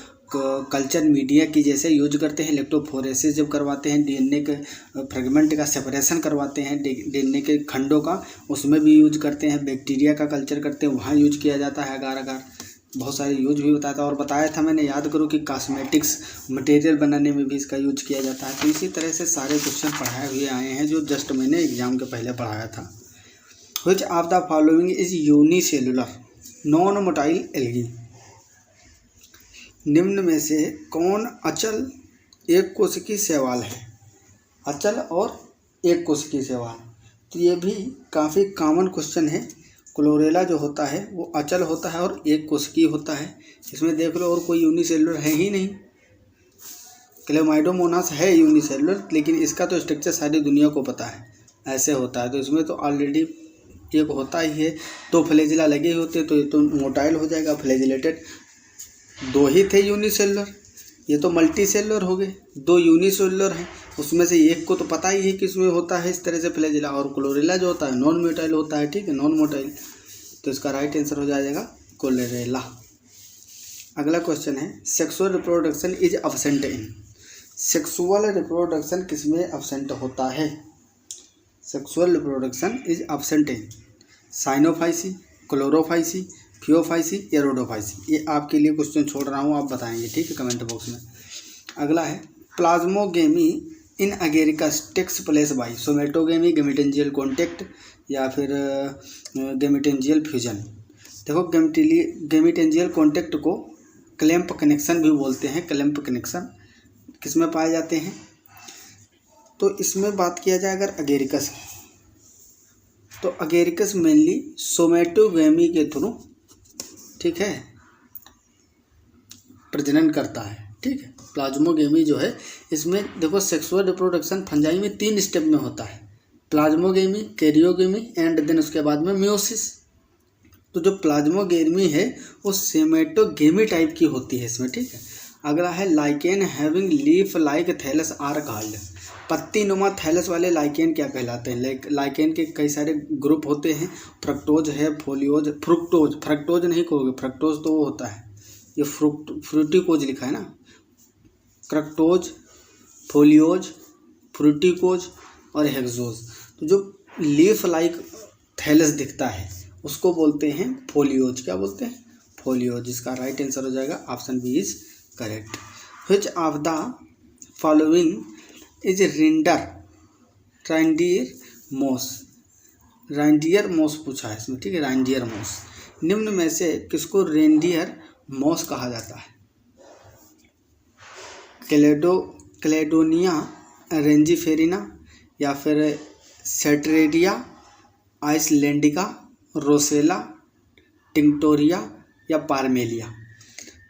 कल्चर मीडिया की जैसे यूज करते हैं। इलेक्ट्रोफोरेसिस जब करवाते हैं, डीएनए के फ्रेगमेंट का सेपरेशन करवाते हैं, डीएनए के खंडों का, उसमें भी यूज करते हैं। बैक्टीरिया का कल्चर करते हैं, वहाँ यूज किया जाता है अगार। बहुत सारे यूज भी बताया था, और बताया था मैंने, याद करो कि कॉस्मेटिक्स मटेरियल बनाने में भी इसका यूज किया जाता है। तो इसी तरह से सारे क्वेश्चन पढ़ाए हुए आए हैं जो जस्ट मैंने एग्जाम के पहले पढ़ाया था। Which of the following is unicellular non motile algae. निम्न में से कौन अचल एक कोशिकीय शैवाल है? अचल और एक कोशिकीय शैवाल, तो ये भी काफ़ी कॉमन क्वेश्चन है। क्लोरेला जो होता है वो अचल होता है और एक कोशिकीय होता है। इसमें देख लो, और कोई यूनिसेलुलर है ही नहीं। क्लेमाइडोमोनास है यूनिसेलुलर, लेकिन इसका तो स्ट्रक्चर सारी दुनिया को पता है, ऐसे होता है। तो इसमें तो ऑलरेडी एक होता ही है, दो फ्लैजिला लगे होते, तो ये तो मोटाइल हो जाएगा, फ्लैजिलेटेड। दो ही थे यूनिसेलुलर, ये तो मल्टी सेलुलर हो गए। दो यूनिसेलुलर हैं, उसमें से एक को तो पता ही है कि इसमें होता है इस तरह से फ्लैजिला, और क्लोरेला जो होता है नॉन मोटाइल होता है। ठीक है, नॉन मोटाइल, तो इसका राइट आंसर हो जाएगा कोलेरेला। अगला क्वेश्चन है sexual reproduction is absent in. Sexual reproduction किसमें अब्सेंट होता है? Sexual reproduction is absent in Cyanophyceae, Chlorophyceae, Phaeophyceae या रोडोफाइसी। ये आपके लिए क्वेश्चन छोड़ रहा हूँ, आप बताएंगे, ठीक है, कमेंट बॉक्स में। अगला है plasmogamy in Agaricus takes place by somatogamy, gametangial contact या फिर गेमेटेंजियल फ्यूजन। देखो गेमेटेंजियल कॉन्टेक्ट को क्लैंप कनेक्शन भी बोलते हैं। क्लैंप कनेक्शन किस में पाए जाते हैं? तो इसमें बात किया जाए अगर अगेरिकस, तो अगेरिकस मेनली सोमेटोगेमी के थ्रू, ठीक है, प्रजनन करता है, ठीक है। प्लाज्मोगेमी जो है इसमें देखो सेक्सुअल रिप्रोडक्शन फंजाई में 3 स्टेप में होता है, प्लाज्मोगेमी, कैरियोगेमी एंड देन उसके बाद में मियोसिस। तो जो प्लाज्मोगेमी है वो सेमेटोगेमी टाइप की होती है इसमें, ठीक है। अगला है lichen having leaf like thallus are called. पत्ती नुमा थैलस वाले लाइकेन क्या कहलाते हैं? लाइकेन के कई सारे ग्रुप होते हैं। फ्रक्टोज है, फोलियोज, फ्रक्टोज नहीं कहोगे, फ्रक्टोज तो वो होता है, ये फ्रूटिकोज लिखा है ना, क्रक्टोज, फोलियोज, फ्रूटिकोज और हेक्सोज। तो जो लीफ लाइक थैलस दिखता है उसको बोलते हैं फोलियोज। क्या बोलते हैं? फोलियोज। इसका राइट आंसर हो जाएगा option B is correct. Which of the following is reindeer moss. Reindeer moss पूछा है इसमें, ठीक है, रेंडियर मोस। निम्न में से किसको रेंडियर मोस कहा जाता है? क्लेडोनिया रेंजीफेरिना या फिर सेट्रेडिया आइसलैंडिका, रोसेला, टिंक्टोरिया या पारमेलिया।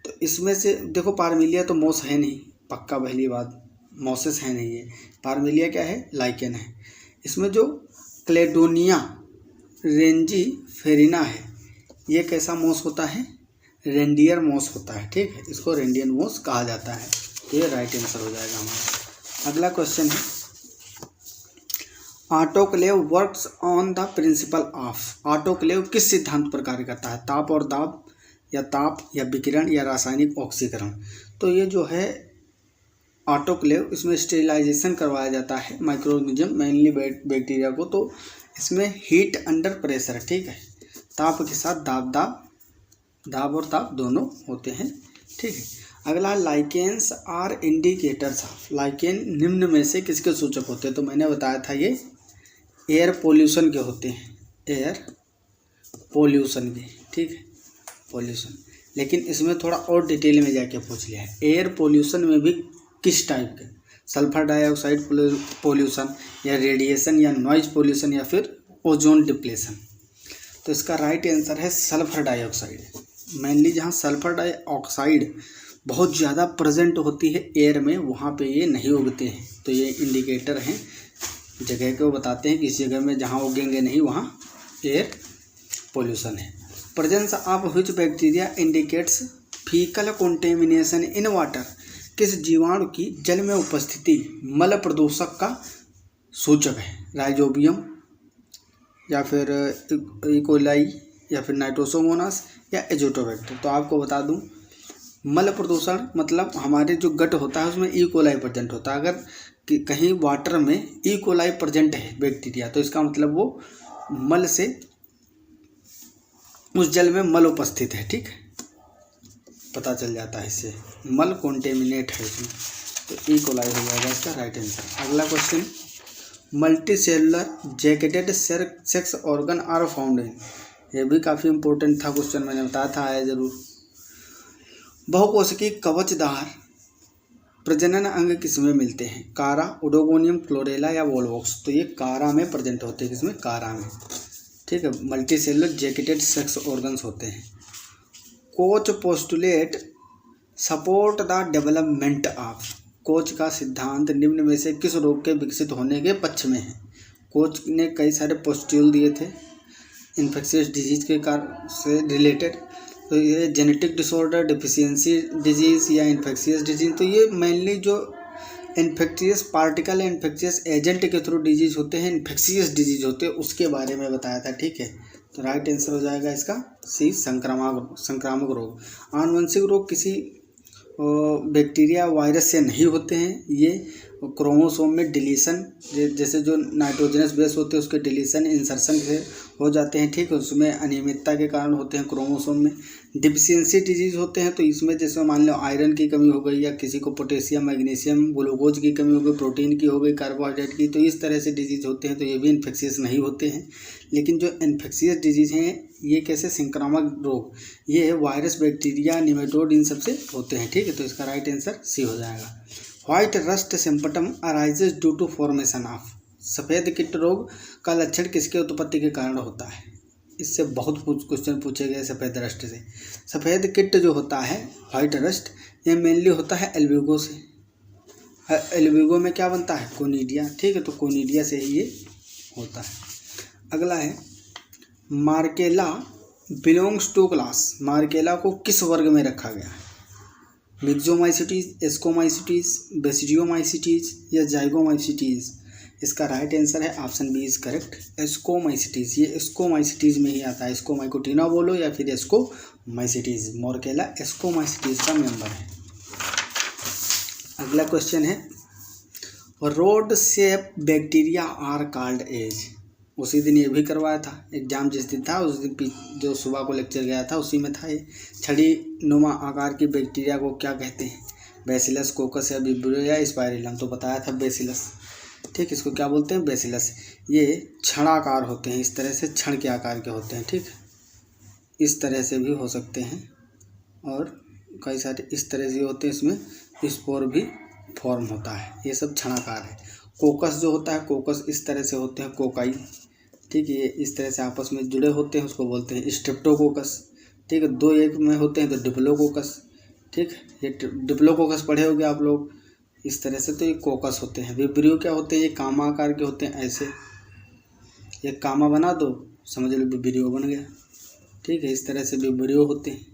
तो इसमें से देखो पारमेलिया तो मोस है नहीं, पक्का पहली बात, मोसेस है नहीं है। पारमेलिया क्या है? लाइकेन है। इसमें जो क्लेडोनिया रेंजीफेरिना है ये कैसा मोस होता है? रेंडियर मोस होता है, ठीक है, इसको रेंडियर मोस कहा जाता है। तो ये राइट आंसर हो जाएगा हमारा। अगला क्वेश्चन है autoclave works on the principle of. Autoclave किस सिद्धांत पर कार्य करता है? ताप और दाब या विकिरण या रासायनिक ऑक्सीकरण। तो ये जो है ऑटोक्लेव, इसमें स्टेरिलाइजेशन करवाया जाता है माइक्रोऑर्गेनिज्म मेनली बैक्टीरिया को। तो इसमें हीट अंडर प्रेशर, ठीक है, ताप के साथ दाब और ताप दोनों होते हैं, ठीक है। अगला lichens are indicators of. Lichen निम्न में से किसके सूचक होते हैं? तो मैंने बताया था ये एयर पोल्यूशन के होते हैं, एयर पोल्यूशन के, ठीक है, पोल्यूशन। लेकिन इसमें थोड़ा और डिटेल में जाके पूछ लिया है, एयर पोल्यूशन में भी किस टाइप के? सल्फर डाइऑक्साइड पोल्यूशन या रेडिएशन या नॉइज पोल्यूशन या फिर ओजोन डिप्लेशन। तो इसका राइट आंसर है सल्फर डाइऑक्साइड। मेनली जहाँ सल्फर डाइऑक्साइड बहुत ज़्यादा प्रेजेंट होती है एयर में, वहाँ पे ये नहीं उगते हैं। तो ये इंडिकेटर हैं, जगह को बताते हैं कि इस जगह में जहाँ उगेंगे नहीं वहाँ एयर पोल्यूशन है। Presence of which bacteria indicates faecal contamination in water. किस जीवाणु की जल में उपस्थिति मल प्रदूषक का सूचक है? राइजोबियम या फिर इकोलाई या फिर नाइट्रोसोमोनास या एजोटोबैक्टर। तो आपको बता दूं मल प्रदूषण मतलब हमारे जो गट होता है उसमें ई कोलाई प्रेजेंट होता है। अगर कहीं वाटर में ई कोलाई प्रेजेंट है बैक्टीरिया तो इसका मतलब वो मल से, उस जल में मल उपस्थित है, ठीक है, पता चल जाता है इससे, मल कॉन्टेमिनेट है इसमें। तो ई कोलाई हो जाएगा इसका राइट आंसर। अगला question, multi cellular jacketed sex organ are found in. ये भी काफ़ी इंपॉर्टेंट था क्वेश्चन, मैंने बताया था आया जरूर। बहुकोशिकीय कवचदार प्रजनन अंग किसमें मिलते हैं? कारा, ओडोगोनियम, क्लोरेला या वोल्वोक्स। तो ये कारा में प्रेजेंट होते हैं, किसमें? कारा में, ठीक है। Multi cellular jacketed sex organs होते हैं। Coach postulate support the development of. Coach का सिद्धांत निम्न में से किस रोग के विकसित होने के पक्ष में है? कोच ने कई सारे पोस्ट्यूल दिए थे इन्फेक्शियस डिजीज के कारण से रिलेटेड। तो ये जेनेटिक डिसऑर्डर, डिफिशियंसी डिजीज़ या इन्फेक्शियस डिजीज। तो ये मेनली जो इन्फेक्शियस पार्टिकल इन्फेक्शियस एजेंट के थ्रू डिजीज होते हैं, इन्फेक्शियस डिजीज होते हैं, उसके बारे में बताया था, ठीक है। तो राइट आंसर हो जाएगा इसका सी, संक्रामक रोग। आनुवंशिक रोग किसी बैक्टीरिया वायरस से नहीं होते हैं। ये क्रोमोसोम में डिलीशन, जैसे जो नाइट्रोजनस बेस होते हैं उसके डिलीशन इंसर्शन से हो जाते हैं, ठीक है, उसमें अनियमितता के कारण होते हैं क्रोमोसोम में। डिफिशियंसी डिजीज होते हैं, तो इसमें जैसे मान लो आयरन की कमी हो गई, या किसी को पोटेशियम, मैग्नीशियम, ग्लूकोज की कमी हो गई, प्रोटीन की हो गई, कार्बोहाइड्रेट की, तो इस तरह से डिजीज होते हैं, तो ये भी इन्फेक्शियस नहीं होते हैं। लेकिन जो इन्फेक्शियस डिजीज हैं ये कैसे, संक्रामक रोग, ये वायरस, बैक्टीरिया, निमेटोड, इन सबसे होते हैं, ठीक है, तो इसका राइट आंसर सी हो जाएगा। White rust symptom arises due to formation of, सफ़ेद कीट रोग का लक्षण किसके उत्पत्ति के कारण होता है। इससे बहुत क्वेश्चन पूछे गए सफ़ेद रस्ट से। सफ़ेद कीट जो होता है व्हाइट रस्ट, ये मेनली होता है एल्बिगो से। एल्बिगो में क्या बनता है, कोनिडिया, ठीक है, तो कोनिडिया से ही ये होता है। अगला है मार्केला बिलोंग्स टू क्लास, मार्केला को किस वर्ग में रखा गया है। मिक्सोमाइसिटीज, एस्कोमाइसिटीज, बेसिडियोमाइसिटीज या जाइगोमाइसिटीज। इसका राइट आंसर है option B is correct, ascomycetes. ये एस्कोमाइसिटीज में ही आता है, एस्कोमाइकोटिना बोलो या फिर एस्कोमाइसिटीज। मोरकेला एस्कोमाइसिटीज का मेंबर है। अगला क्वेश्चन है rod shape bacteria are called as. उसी दिन ये भी करवाया था एग्जाम, जिस दिन था उस दिन जो सुबह को लेक्चर गया था उसी में था ये। छड़ी नुमा आकार की बैक्टीरिया को क्या कहते हैं, बेसिलस, कोकस या विब्रियो या स्पाइरलम। तो बताया था बेसिलस, ठीक, इसको क्या बोलते हैं, बेसिलस। ये छड़ाकार होते हैं, इस तरह से छड़ के आकार के होते हैं, ठीक, इस तरह से भी हो सकते हैं और कई सारे इस तरह से होते हैं, इसमें स्पोर भी फॉर्म होता है, ये सब छड़ाकार है। कोकस जो होता है, कोकस इस तरह से होते हैं, कोकाई, ठीक है, ये इस तरह से आपस में जुड़े होते हैं, उसको बोलते हैं स्ट्रेप्टोकोकस, ठीक है, दो एक में होते हैं तो डिप्लोकोकस, ठीक, ये डिप्लोकोकस पढ़े होंगे आप लोग, इस तरह से, तो ये कोकस होते हैं। विब्रियो क्या होते हैं, ये कामा आकार के होते हैं, ऐसे एक कामा बना दो समझ लो विब्रियो बन गया, ठीक है, इस तरह से विब्रियो होते हैं।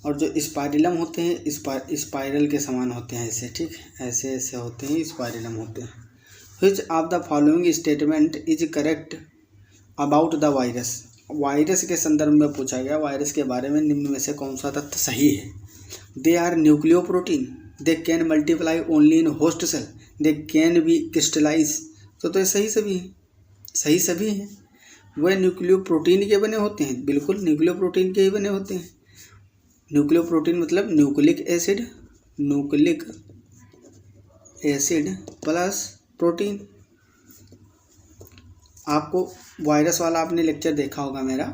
और जो स्पाइरलम होते हैं स्पाइरल के समान होते हैं, ऐसे, ठीक, ऐसे ऐसे होते हैं, स्पाइरलम होते हैं। Which of the following statement is correct about the virus. Virus के संदर्भ में पूछा गया, वायरस के बारे में निम्न में से कौन सा तथ्य सही है। They are nucleoprotein, they can multiply only in host cell, they can be crystallize. तो ये सही सभी हैं, सही सभी हैं। वह न्यूक्लियोप्रोटीन के बने होते हैं, बिल्कुल न्यूक्लियोप्रोटीन के ही बने होते हैं। न्यूक्लियोप्रोटीन मतलब न्यूक्लिक एसिड प्लस प्रोटीन। आपको वायरस वाला आपने लेक्चर देखा होगा मेरा,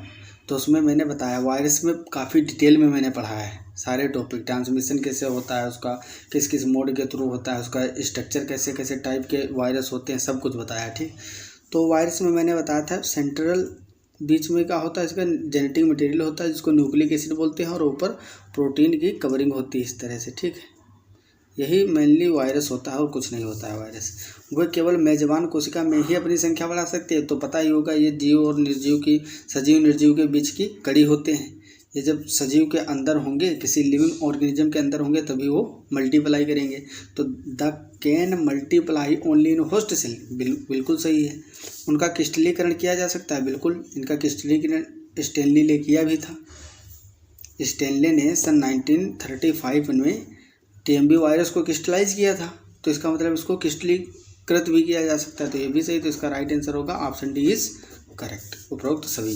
तो उसमें मैंने बताया वायरस में काफ़ी डिटेल में मैंने पढ़ा है सारे टॉपिक, ट्रांसमिशन कैसे होता है उसका, किस किस मोड के थ्रू होता है उसका, स्ट्रक्चर कैसे कैसे टाइप के वायरस होते हैं, सब कुछ बताया, ठीक। तो वायरस में मैंने बताया था सेंट्रल बीच में क्या होता है, इसका जेनेटिक मटेरियल होता है जिसको न्यूक्लिक एसिड बोलते हैं, और ऊपर प्रोटीन की कवरिंग होती है इस तरह से, ठीक है। यही मेनली वायरस होता है और कुछ नहीं होता है वायरस। वह केवल मेजबान कोशिका में ही अपनी संख्या बढ़ा सकते हैं, तो पता ही होगा ये जीव और निर्जीव की, सजीव निर्जीव के बीच की कड़ी होते हैं। ये जब सजीव के अंदर होंगे, किसी लिविंग ऑर्गेनिज्म के अंदर होंगे, तभी वो मल्टीप्लाई करेंगे। तो they can multiply only in host cell, बिल्कुल सही है। उनका क्रिस्टलीकरण किया जा सकता है, बिल्कुल, इनका क्रिस्टलीकरण स्टेनली ने किया भी था। स्टेनले ने सन 1935 में टीएमबी वायरस को क्रिस्टलाइज किया था, तो इसका मतलब इसको क्रिस्टलीकृत भी किया जा सकता है, तो ये भी सही। तो इसका राइट आंसर होगा ऑप्शन डी इज करेक्ट, उपरोक्त सभी।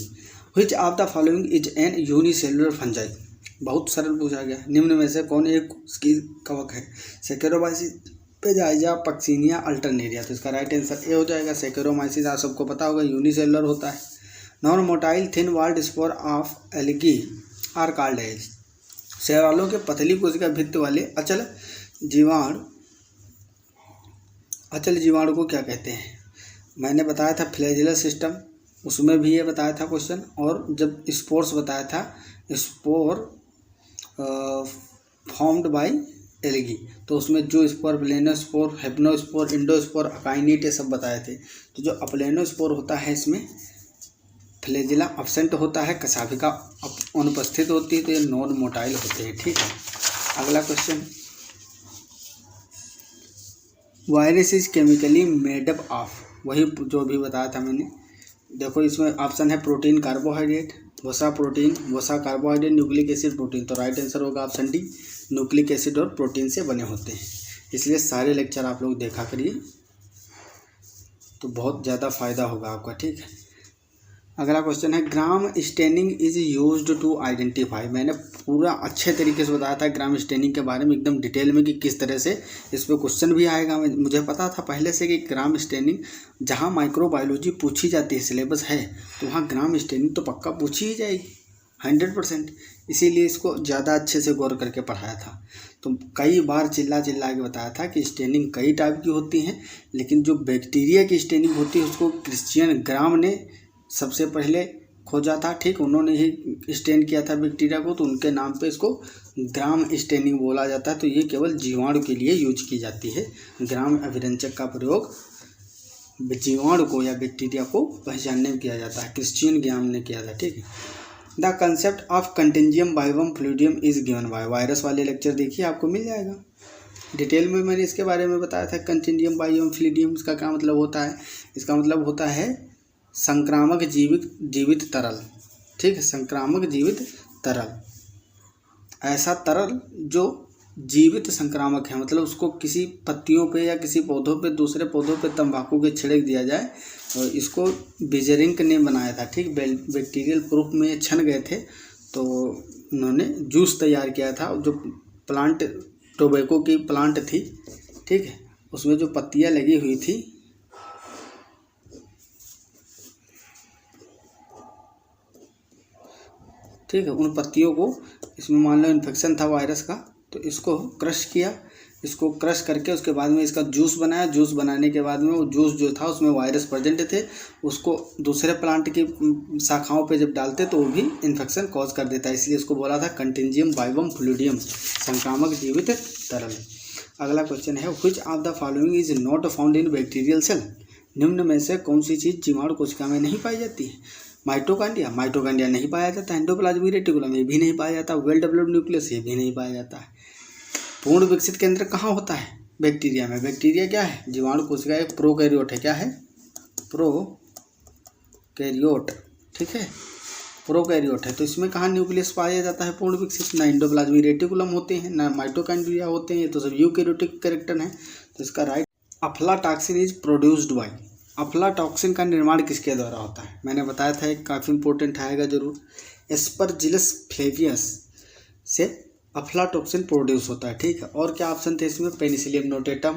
Which of the following is an unicellular fungi. बहुत सरल पूछा गया, निम्न में से कौन एक उसकी कवक है। Saccharomyces, पेजाइजा, Puccinia, Alternaria. तो इसका राइट आंसर ए हो जाएगा, सेकेरोमाइसिस। आप सबको पता होगा यूनिसेलुलर होता है। Non motile thin walled spore of algae are called as. शैवालों के पतली कोशिका भित्ति वाले अचल जीवाणु को क्या कहते हैं। मैंने बताया था फ्लैजेलस सिस्टम, उसमें भी ये बताया था क्वेश्चन। और जब स्पोर्स बताया था, स्पोर फॉर्म्ड बाय एल्गी, तो उसमें जो स्पोर, प्लेनोस्पोर, हेप्नोस्पोर, इंडोस्पोर, अकाइनेट, ये सब बताए थे। तो जो अप्लेनोस्पोर होता है इसमें फ्लैजिला अब्सेंट होता है, कशाभिका अनुपस्थित होती है, तो ये नॉन मोटाइल होते हैं, ठीक है। अगला question, virus is chemically made up of. वही जो भी बताया था मैंने, देखो इसमें ऑप्शन है प्रोटीन कार्बोहाइड्रेट, वसा प्रोटीन, वसा कार्बोहाइड्रेट, न्यूक्लिक एसिड प्रोटीन। तो राइट आंसर होगा ऑप्शन डी, न्यूक्लिक एसिड और प्रोटीन से बने होते हैं। इसलिए सारे लेक्चर आप लोग देखा करिए तो बहुत ज़्यादा फायदा होगा आपका, ठीक है। अगला क्वेश्चन है gram staining is used to identify. मैंने पूरा अच्छे तरीके से बताया था ग्राम स्टेनिंग के बारे में एकदम डिटेल में कि किस तरह से इस पर क्वेश्चन भी आएगा। मुझे पता था पहले से कि ग्राम स्टेनिंग जहाँ माइक्रोबायोलॉजी पूछी जाती है, सिलेबस है, तो वहाँ ग्राम स्टेनिंग तो पक्का पूछी ही जाएगी 100%। इसीलिए इसको ज़्यादा अच्छे से गौर करके पढ़ाया था। तो कई बार चिल्ला के बताया था कि स्टेनिंग कई टाइप की होती हैं, लेकिन जो बैक्टीरिया की स्टेनिंग होती है उसको क्रिश्चियन ग्राम ने सबसे पहले खोजा था, ठीक। उन्होंने ही स्टेन किया था बैक्टीरिया को, तो उनके नाम पे इसको ग्राम स्टेनिंग बोला जाता है। तो ये केवल जीवाणु के लिए यूज की जाती है। ग्राम अभिरंजक का प्रयोग जीवाणु को या बैक्टीरिया को पहचानने में किया जाता है, क्रिश्चियन ग्राम ने किया था, ठीक है। The concept of contagium vivum fluidum is given by. Virus वाले लेक्चर देखिए, आपको मिल जाएगा डिटेल में, मैंने इसके बारे में बताया था। कंटेंजियम बाइवम फ्लूइडियम इसका क्या मतलब होता है? इसका मतलब होता है संक्रामक जीवित तरल, ठीक है। संक्रामक जीवित तरल, ऐसा तरल जो जीवित संक्रामक है, मतलब उसको किसी पत्तियों पे या किसी पौधों पे, दूसरे पौधों पे तंबाकू के छिड़क दिया जाए। और इसको बिजरिंक ने बनाया था, ठीक। बैक्टीरियल प्रूफ में छन गए थे, तो उन्होंने जूस तैयार किया था। जो प्लांट टोबैको की प्लांट थी, ठीक है, उसमें जो पत्तियां लगी हुई थी, ठीक है, उन पत्तियों को, इसमें मान लो इन्फेक्शन था वायरस का, तो इसको क्रश किया। इसको क्रश करके उसके बाद में इसका जूस बनाया। जूस बनाने के बाद में वो जूस जो था उसमें वायरस प्रेजेंट थे, उसको दूसरे प्लांट की शाखाओं पे जब डालते तो वो भी इन्फेक्शन कॉज कर देता है। इसलिए इसको बोला था कंटेंजियम बाइवम फ्लूइडियम, संक्रामक जीवित तरल। अगला क्वेश्चन है which of the following is not found in bacterial cell. निम्न में से कौन सी चीज़ जीवाणु कोशिका में नहीं पाई जाती है? माइटोकॉन्ड्रिया नहीं पाया जाता। एंडोप्लाज्मिक रेटिकुलम ये भी नहीं पाया जाता। वेल डेवलप्ड न्यूक्लियस ये भी नहीं पाया जाता है। पूर्ण विकसित केंद्र कहाँ होता है? बैक्टीरिया में। बैक्टीरिया क्या है? जीवाणु कोशिका एक प्रोकैरियोट है। क्या है? प्रोकैरियोट, ठीक है, प्रोकैरियोट है। तो इसमें कहाँ न्यूक्लियस पाया जाता है पूर्ण विकसित? ना एंडोप्लाज्मिक रेटिकुलम होते हैं, ना माइटोकॉन्ड्रिया होते हैं, ये तो सब यूकैरियोटिक कैरेक्टर है। तो इसका right, aflatoxin is produced by. Aflatoxin का निर्माण किसके द्वारा होता है? मैंने बताया था, एक काफ़ी इंपॉर्टेंट आएगा जरूर। एस्परजिलस फ्लेवियस से अफ्लाटॉक्सिन प्रोड्यूस होता है, ठीक है। और क्या ऑप्शन थे इसमें? Penicillium notatum,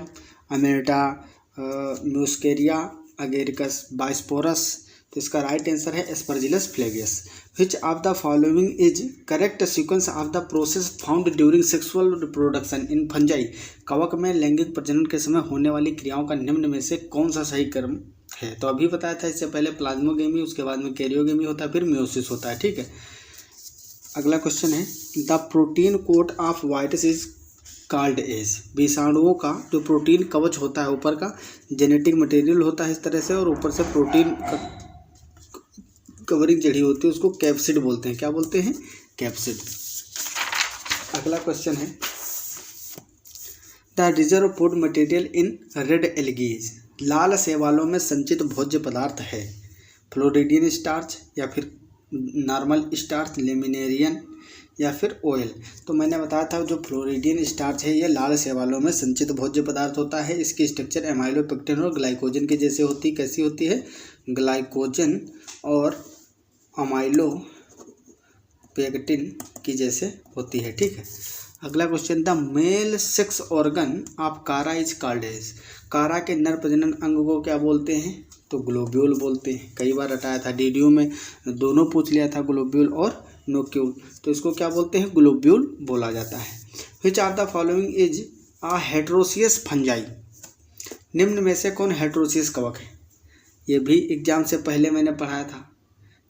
Amanita muscaria, Agaricus bisporus. तो इसका राइट आंसर है Aspergillus flavus. Which of the following is correct sequence of the process found during sexual reproduction in fungi. कवक में लैंगिक प्रजनन के समय होने वाली क्रियाओं का निम्न में से कौन सा सही क्रम है? तो अभी बताया था, इससे पहले प्लाज्मोगेमी, उसके बाद में कैरियोगेमी होता है, फिर मियोसिस होता है, ठीक है। अगला क्वेश्चन है the protein coat of virus is called as. विषाणुओं का जो प्रोटीन कवच होता है, ऊपर का जेनेटिक मटेरियल होता है इस तरह से, और ऊपर से प्रोटीन कवरिंग जड़ी होती है, उसको कैप्सिड बोलते हैं। क्या बोलते हैं? कैप्सिड। अगला क्वेश्चन है the reserve food material in red algae. लाल शैवालों में संचित भोज्य पदार्थ है फ्लोरिडियन स्टार्च या फिर नॉर्मल स्टार्च, लेमिनेरियन या फिर ऑयल। तो मैंने बताया था जो फ्लोरिडियन स्टार्च है ये लाल शैवालों में संचित भोज्य पदार्थ होता है। इसकी स्ट्रक्चर एमाइलोपेक्टिन और ग्लाइकोजन के जैसे होती है। कैसी होती है? ग्लाइकोजन और अमाइलोपेक्टिन की जैसे होती है, ठीक है। अगला question the male sex organ of कारा इज कॉल्ड एज। कारा के नर प्रजनन अंग को क्या बोलते हैं? तो ग्लोब्यूल बोलते हैं। कई बार हटाया था, डीडीयू में दोनों पूछ लिया था, ग्लोब्यूल और नोक्यूल। तो इसको क्या बोलते हैं? ग्लोब्यूल बोला जाता है। Which of the following is a heteroecious fungi. निम्न में से कौन हेटेरोसियस कवक है? ये भी एग्जाम से पहले मैंने पढ़ाया था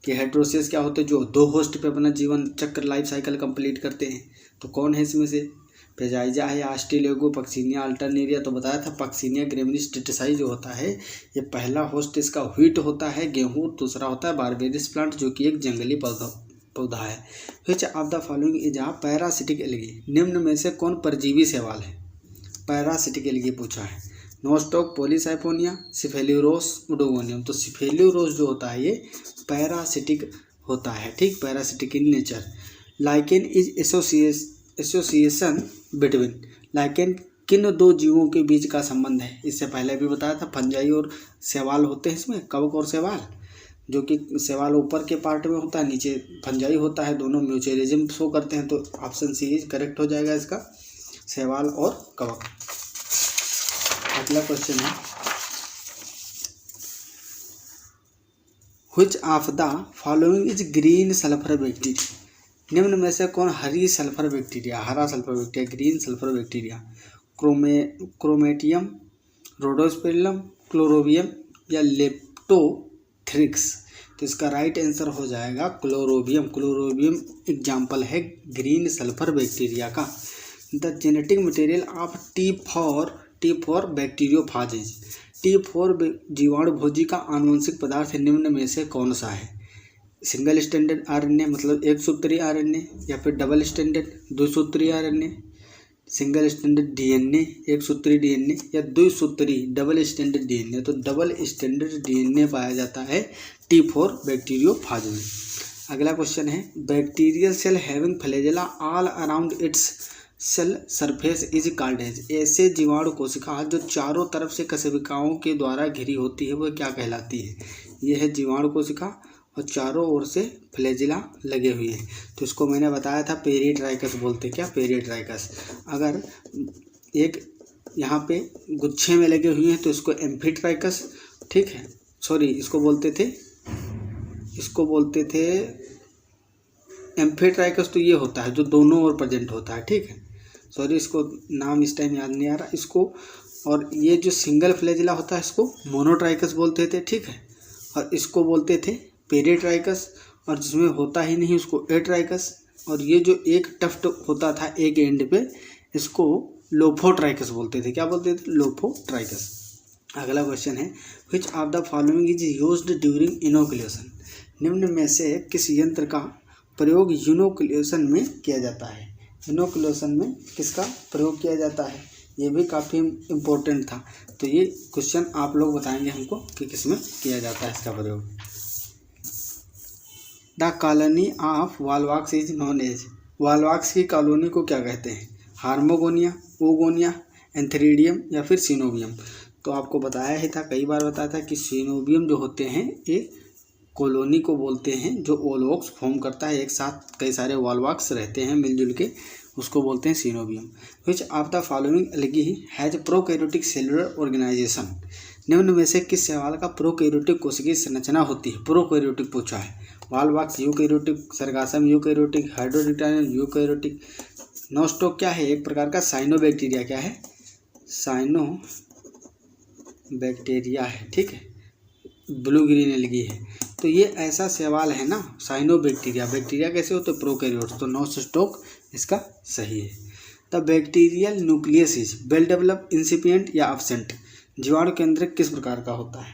कि हेटेरोसियस क्या होते हैं? जो दो होस्ट पे अपना जीवन चक्र लाइफ साइकिल कंप्लीट करते हैं। तो कौन है इसमें से? पेजाइजा है, आस्ट्रेलेगो, पक्सीनिया, अल्टरनेरिया। तो बताया था पक्सीनिया ग्रेमिनिस टिटिसाई जो होता है, ये पहला होस्ट इसका व्हीट होता है, गेहूँ। दूसरा होता है बारबेरिस प्लांट जो कि एक जंगली पौधा है। Which of the following is a parasitic algae. निम्न में से कौन परजीवी शैवाल है? पैरासिटिक एल्गी पूछा है। Nostoc Polysiphonia, Cephaleuros Oedogonium. तो सिफेल्यूरोस जो होता है ये पैरासिटिक होता है, ठीक, parasitic in nature. Lichen is association between, lichen किन दो जीवों के बीच का संबंध है? इससे पहले भी बताया था, फंजाई और शैवाल होते हैं इसमें, कवक और शैवाल, जो कि शैवाल ऊपर के पार्ट में होता है, नीचे फंजाई होता है, दोनों म्यूचुअलिज्म शो करते हैं। तो ऑप्शन सी इज करेक्ट हो जाएगा इसका, शैवाल और कवक। अगला क्वेश्चन है, which of the following is green sulphur bacteria? निम्न में से कौन हरी सल्फर बैक्टीरिया, हरा sulphur bacteria, green sulphur bacteria? Chromatium, Rhodospirillum, Chlorobium या लेप्टोथ्रिक्स? तो इसका राइट आंसर हो जाएगा क्लोरोबियम। क्लोरोबियम एग्जाम्पल है ग्रीन सल्फर बैक्टीरिया का। The genetic material of T four bacteriophages, T four जीवाणुभोजी का आनुवंशिक पदार्थ निम्न में से कौन सा है? सिंगल स्टैंडर्ड आरएनए मतलब एक सूत्री आरएनए, या फिर डबल स्टैंडर्ड द्विसूत्री आरएनए, सिंगल स्टैंडर्ड डीएनए एक सूत्री डीएनए, या द्विसूत्री डबल स्टैंडर्ड डीएनए? तो डबल स्टैंडर्ड डीएनए पाया जाता है टी फॉर बैक्टीरियोफाज में। अगला क्वेश्चन है, bacterial cell having flagella all around its cell surface is called as? ऐसे जीवाणु कोशिका जो चारों तरफ से कशेरुकियों के द्वारा घिरी होती है वह क्या कहलाती है? यह है जीवाणु कोशिका और चारों ओर से फ्लैजिला लगे हुए हैं। तो इसको मैंने बताया था पेरिट्राइकस बोलते, क्या पेरिट्राइकस। अगर एक यहाँ पे गुच्छे में लगे हुए हैं तो इसको एम्फीट्राइकस, ठीक है, सॉरी इसको बोलते थे एम्फीट्राइकस। तो ये होता है जो दोनों ओर प्रेजेंट होता है, ठीक है, सॉरी इसको नाम इस टाइम याद नहीं आ रहा इसको। और ये जो सिंगल फ्लैजिला होता है इसको मोनोट्राइकस बोलते थे, ठीक है, और इसको बोलते थे पेरिट्राइकस, और जिसमें होता ही नहीं उसको एट्राइकस। और ये जो एक टफ्ट होता था एक एंड पे इसको लोफोट्राइकस बोलते थे, क्या बोलते थे? लोफोट्राइकस। अगला क्वेश्चन है, which of the following is used during inoculation? निम्न में से किस यंत्र का प्रयोग इनोकुलेशन में किया जाता है? इनोकुलेशन में किसका प्रयोग किया जाता है? ये भी काफ़ी इम्पोर्टेंट था। तो ये क्वेश्चन आप लोग बताएंगे हमको कि किसमें किया जाता है इसका प्रयोग। The colony of Volvox is known as? Volvox की कॉलोनी को क्या कहते हैं? हार्मोगोनिया, ओगोनिया, एंथेरिडियम या फिर सिनोबियम? तो आपको बताया ही था, कई बार बताया था कि सिनोबियम जो होते हैं ये कॉलोनी को बोलते हैं जो वॉलवॉक्स फॉर्म करता है, एक साथ कई सारे वॉलवॉक्स रहते हैं मिलजुल के, उसको बोलते हैं coenobium. Which of the following algae has prokaryotic cellular organization? निम्न में से किस शैवाल का प्रोकैरियोटिक कोशिकीय संरचना होती है? प्रोकैरियोटिक पूछा है। Volvox eukaryotic, Sargassum eukaryotic, Hydrodictyon eukaryotic. Nostoc क्या है? एक प्रकार का साइनोबैक्टीरिया, क्या है? साइनोबैक्टीरिया है, ठीक है, ब्लू ग्रीन एल्गी है। तो ये ऐसा शैवाल है ना साइनोबैक्टीरिया। बैक्टीरिया कैसे होते हैं? प्रोकैरियोट्स। तो नोस्टॉक इसका सही है। The bacterial nucleus is well develop, incipient or absent? जीवाणु केंद्रक किस प्रकार का होता है?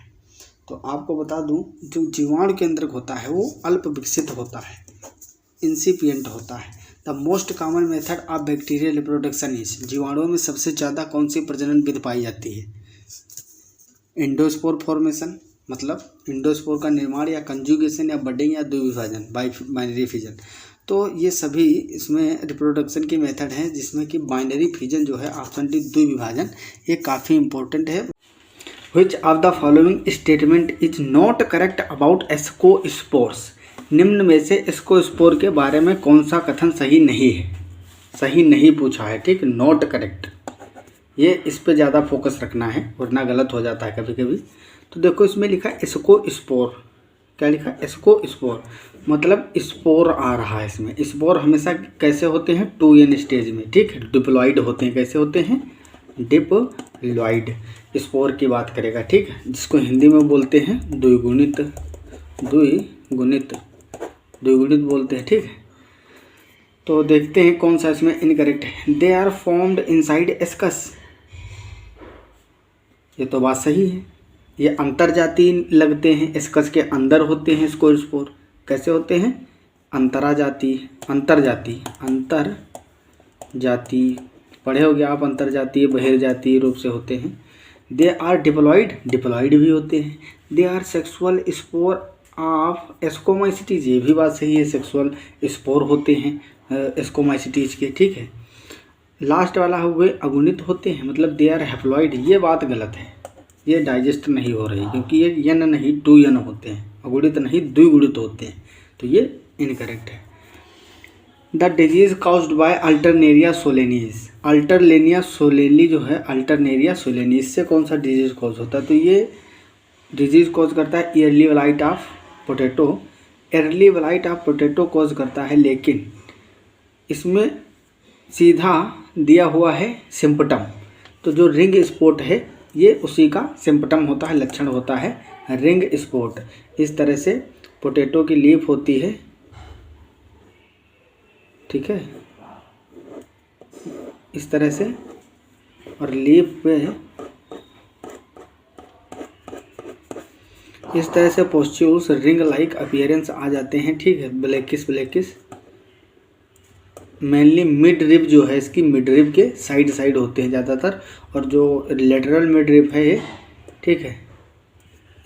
तो आपको बता दूं, जो जीवाणु केंद्रक होता है वो अल्प विकसित होता है, इंसिपिएंट होता है। The most common method of bacterial reproduction is? जीवाणुओं में सबसे ज़्यादा कौन सी प्रजनन विधि पाई जाती है? एंडोस्पोर फॉर्मेशन मतलब इंडोस्पोर का निर्माण, या कंजुगेशन, या बडिंग, या द्विविभाजन, बाइनरी फिजन? तो ये सभी इसमें रिप्रोडक्शन के मेथड हैं, जिसमें कि बाइनरी फिजन जो है ऑप्शन डी द्विविभाजन, ये काफ़ी इंपॉर्टेंट है। Which of the following statement is not correct about ascospores? निम्न में से एस्कोस्पोर के बारे में कौन सा कथन सही नहीं है? सही नहीं पूछा है, ठीक, नॉट करेक्ट। ये इस पे ज़्यादा फोकस रखना है वरना गलत हो जाता है कभी कभी। तो देखो इसमें लिखा है एस्कोस्पोर, क्या लिखा है? एस्कोस्पोर मतलब स्पोर आ रहा है इसमें। स्पोर हमेशा कैसे होते हैं? 2n स्टेज में, ठीक है, डिप्लॉइड होते हैं। कैसे होते हैं? डिप्लॉइड। स्पोर की बात करेगा, ठीक है, जिसको हिंदी में बोलते हैं द्विगुणित बोलते हैं, ठीक है। तो देखते हैं कौन सा इसमें इनकरेक्ट है। They are formed inside ascus, ये तो बात सही है। ये अंतर्जातीय लगते हैं, एस्कस के अंदर होते हैं स्पोर। कैसे होते हैं? अंतर्जातीय पढ़े होगे आप, अंतर्जातीय बहिर्जातीय रूप से होते हैं। दे आर डिप्लॉयड भी होते हैं। They are sexual spore of ascomycetes, ये भी बात सही है, सेक्सुअल स्पोर होते हैं एस्कोमाइसिटीज के, ठीक है। लास्ट वाला हुए अगुणित होते हैं, मतलब दे आर हैप्लॉइड, ये बात गलत है, ये डाइजेस्ट नहीं हो रही क्योंकि ये यन नहीं टू यन होते हैं, अगुणित नहीं द्विगुणित होते हैं, तो ये इनकरेक्ट है। The disease caused by Alternaria solani, Alternaria solani जो है अल्टरनेरिया सोलेनिस से कौन सा डिजीज कॉज होता है, तो ये डिजीज कॉज करता है yearly blight of potato. Early blight of potato cause करता है, लेकिन इसमें सीधा दिया हुआ है सिम्पटम, तो जो रिंग स्पॉट है ये उसी का सिम्पटम होता है, लक्षण होता है रिंग स्पॉट। इस तरह से पोटैटो की लीफ होती है, ठीक है, इस तरह से, और लीफ पे इस तरह से पोस्ट्यूल्स रिंग लाइक अपीयरेंस आ जाते हैं, ठीक है, ब्लैकिश मेनली मिड रिब जो है इसकी मिड रिब के साइड होते हैं ज़्यादातर, और जो लेटरल मिड रिब है ये, ठीक है,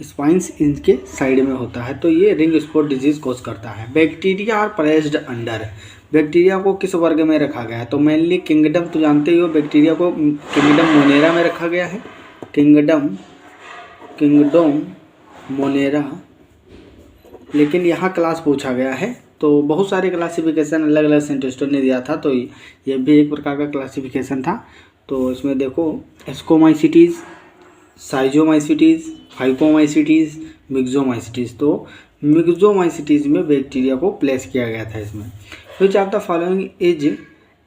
स्पाइंस इनके साइड में होता है, तो ये रिंग स्पॉट डिजीज कॉज करता है। Bacteria are placed under, bacteria को किस वर्ग में रखा गया है, तो मेनली किंगडम, तो जानते ही हो बैक्टीरिया को किंगडम मोनेरा में रखा गया है, किंगडम मोनेरा, लेकिन यहाँ क्लास पूछा गया है, तो बहुत सारे क्लासिफिकेशन अलग अलग साइंटिस्टों ने दिया था, तो ये भी एक प्रकार का क्लासिफिकेशन था। तो इसमें देखो एस्कोमाइसिटीज़, साइजोमाइसिटीज़, फाइकोमाइसिटीज़, मिक्सोमाइसिटीज़, तो मिक्सोमाइसिटीज़ में बैक्टीरिया को प्लेस किया गया था इसमें। विच of the following is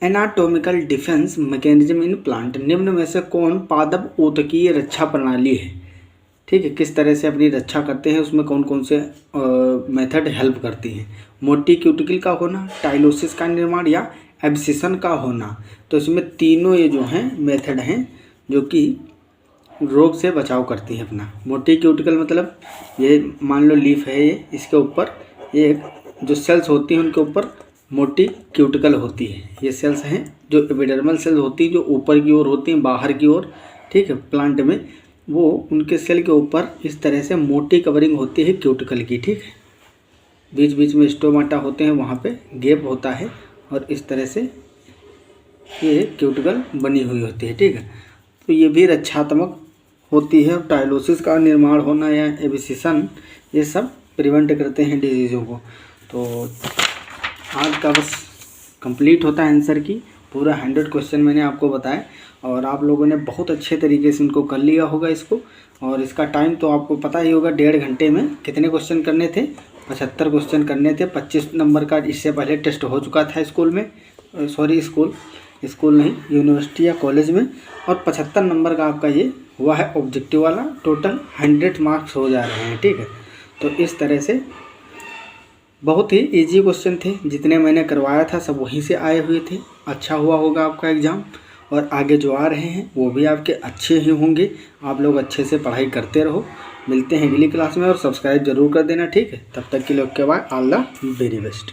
anatomical defence mechanism in plant, निम्न में से कौन पादप ऊतकीय रक्षा प्रणाली है, ठीक है, किस तरह से अपनी रक्षा करते हैं, उसमें कौन कौन से मेथड हेल्प करती हैं। मोटी क्यूटिकल का होना, टाइलोसिस का निर्माण या एब्सिशन का होना, तो इसमें तीनों ये जो हैं मेथड हैं जो कि रोग से बचाव करती हैं अपना। मोटी क्यूटिकल मतलब ये मान लो लीफ है, ये इसके ऊपर ये जो सेल्स होती हैं उनके ऊपर मोटी क्यूटिकल होती है, ये सेल्स हैं जो एपिडर्मल सेल्स होती हैं जो ऊपर की ओर होती हैं, बाहर की ओर, ठीक है, प्लांट में, वो उनके सेल के ऊपर इस तरह से मोटी कवरिंग होती है क्यूटिकल की, ठीक है, बीच बीच में स्टोमाटा होते हैं, वहाँ पे गैप होता है, और इस तरह से ये क्यूटिकल बनी हुई होती है, ठीक है, तो ये भी रक्षात्मक होती है। टाइलोसिस का निर्माण होना या एब्सिशन, ये सब प्रिवेंट करते हैं डिजीज़ों को। तो आज का बस कंप्लीट होता है आंसर की, पूरा 100 क्वेश्चन मैंने आपको बताया, और आप लोगों ने बहुत अच्छे तरीके से इनको कर लिया होगा इसको, और इसका टाइम तो आपको पता ही होगा, 1.5 घंटे में कितने क्वेश्चन करने थे, 75 क्वेश्चन करने थे। 25 नंबर का इससे पहले टेस्ट हो चुका था स्कूल में, स्कूल नहीं, यूनिवर्सिटी या कॉलेज में, और 75 नंबर का आपका ये हुआ है ऑब्जेक्टिव वाला, टोटल 100 मार्क्स हो जा रहे हैं, ठीक है। तो इस तरह से बहुत ही इजी क्वेश्चन थे, जितने मैंने करवाया था सब वहीं से आए हुए थे। अच्छा हुआ होगा आपका एग्ज़ाम, और आगे जो आ रहे हैं वो भी आपके अच्छे ही होंगे। आप लोग अच्छे से पढ़ाई करते रहो। मिलते हैं अगली क्लास में, और सब्सक्राइब जरूर कर देना, ठीक है। तब तक के लिए okay bye, all the very best.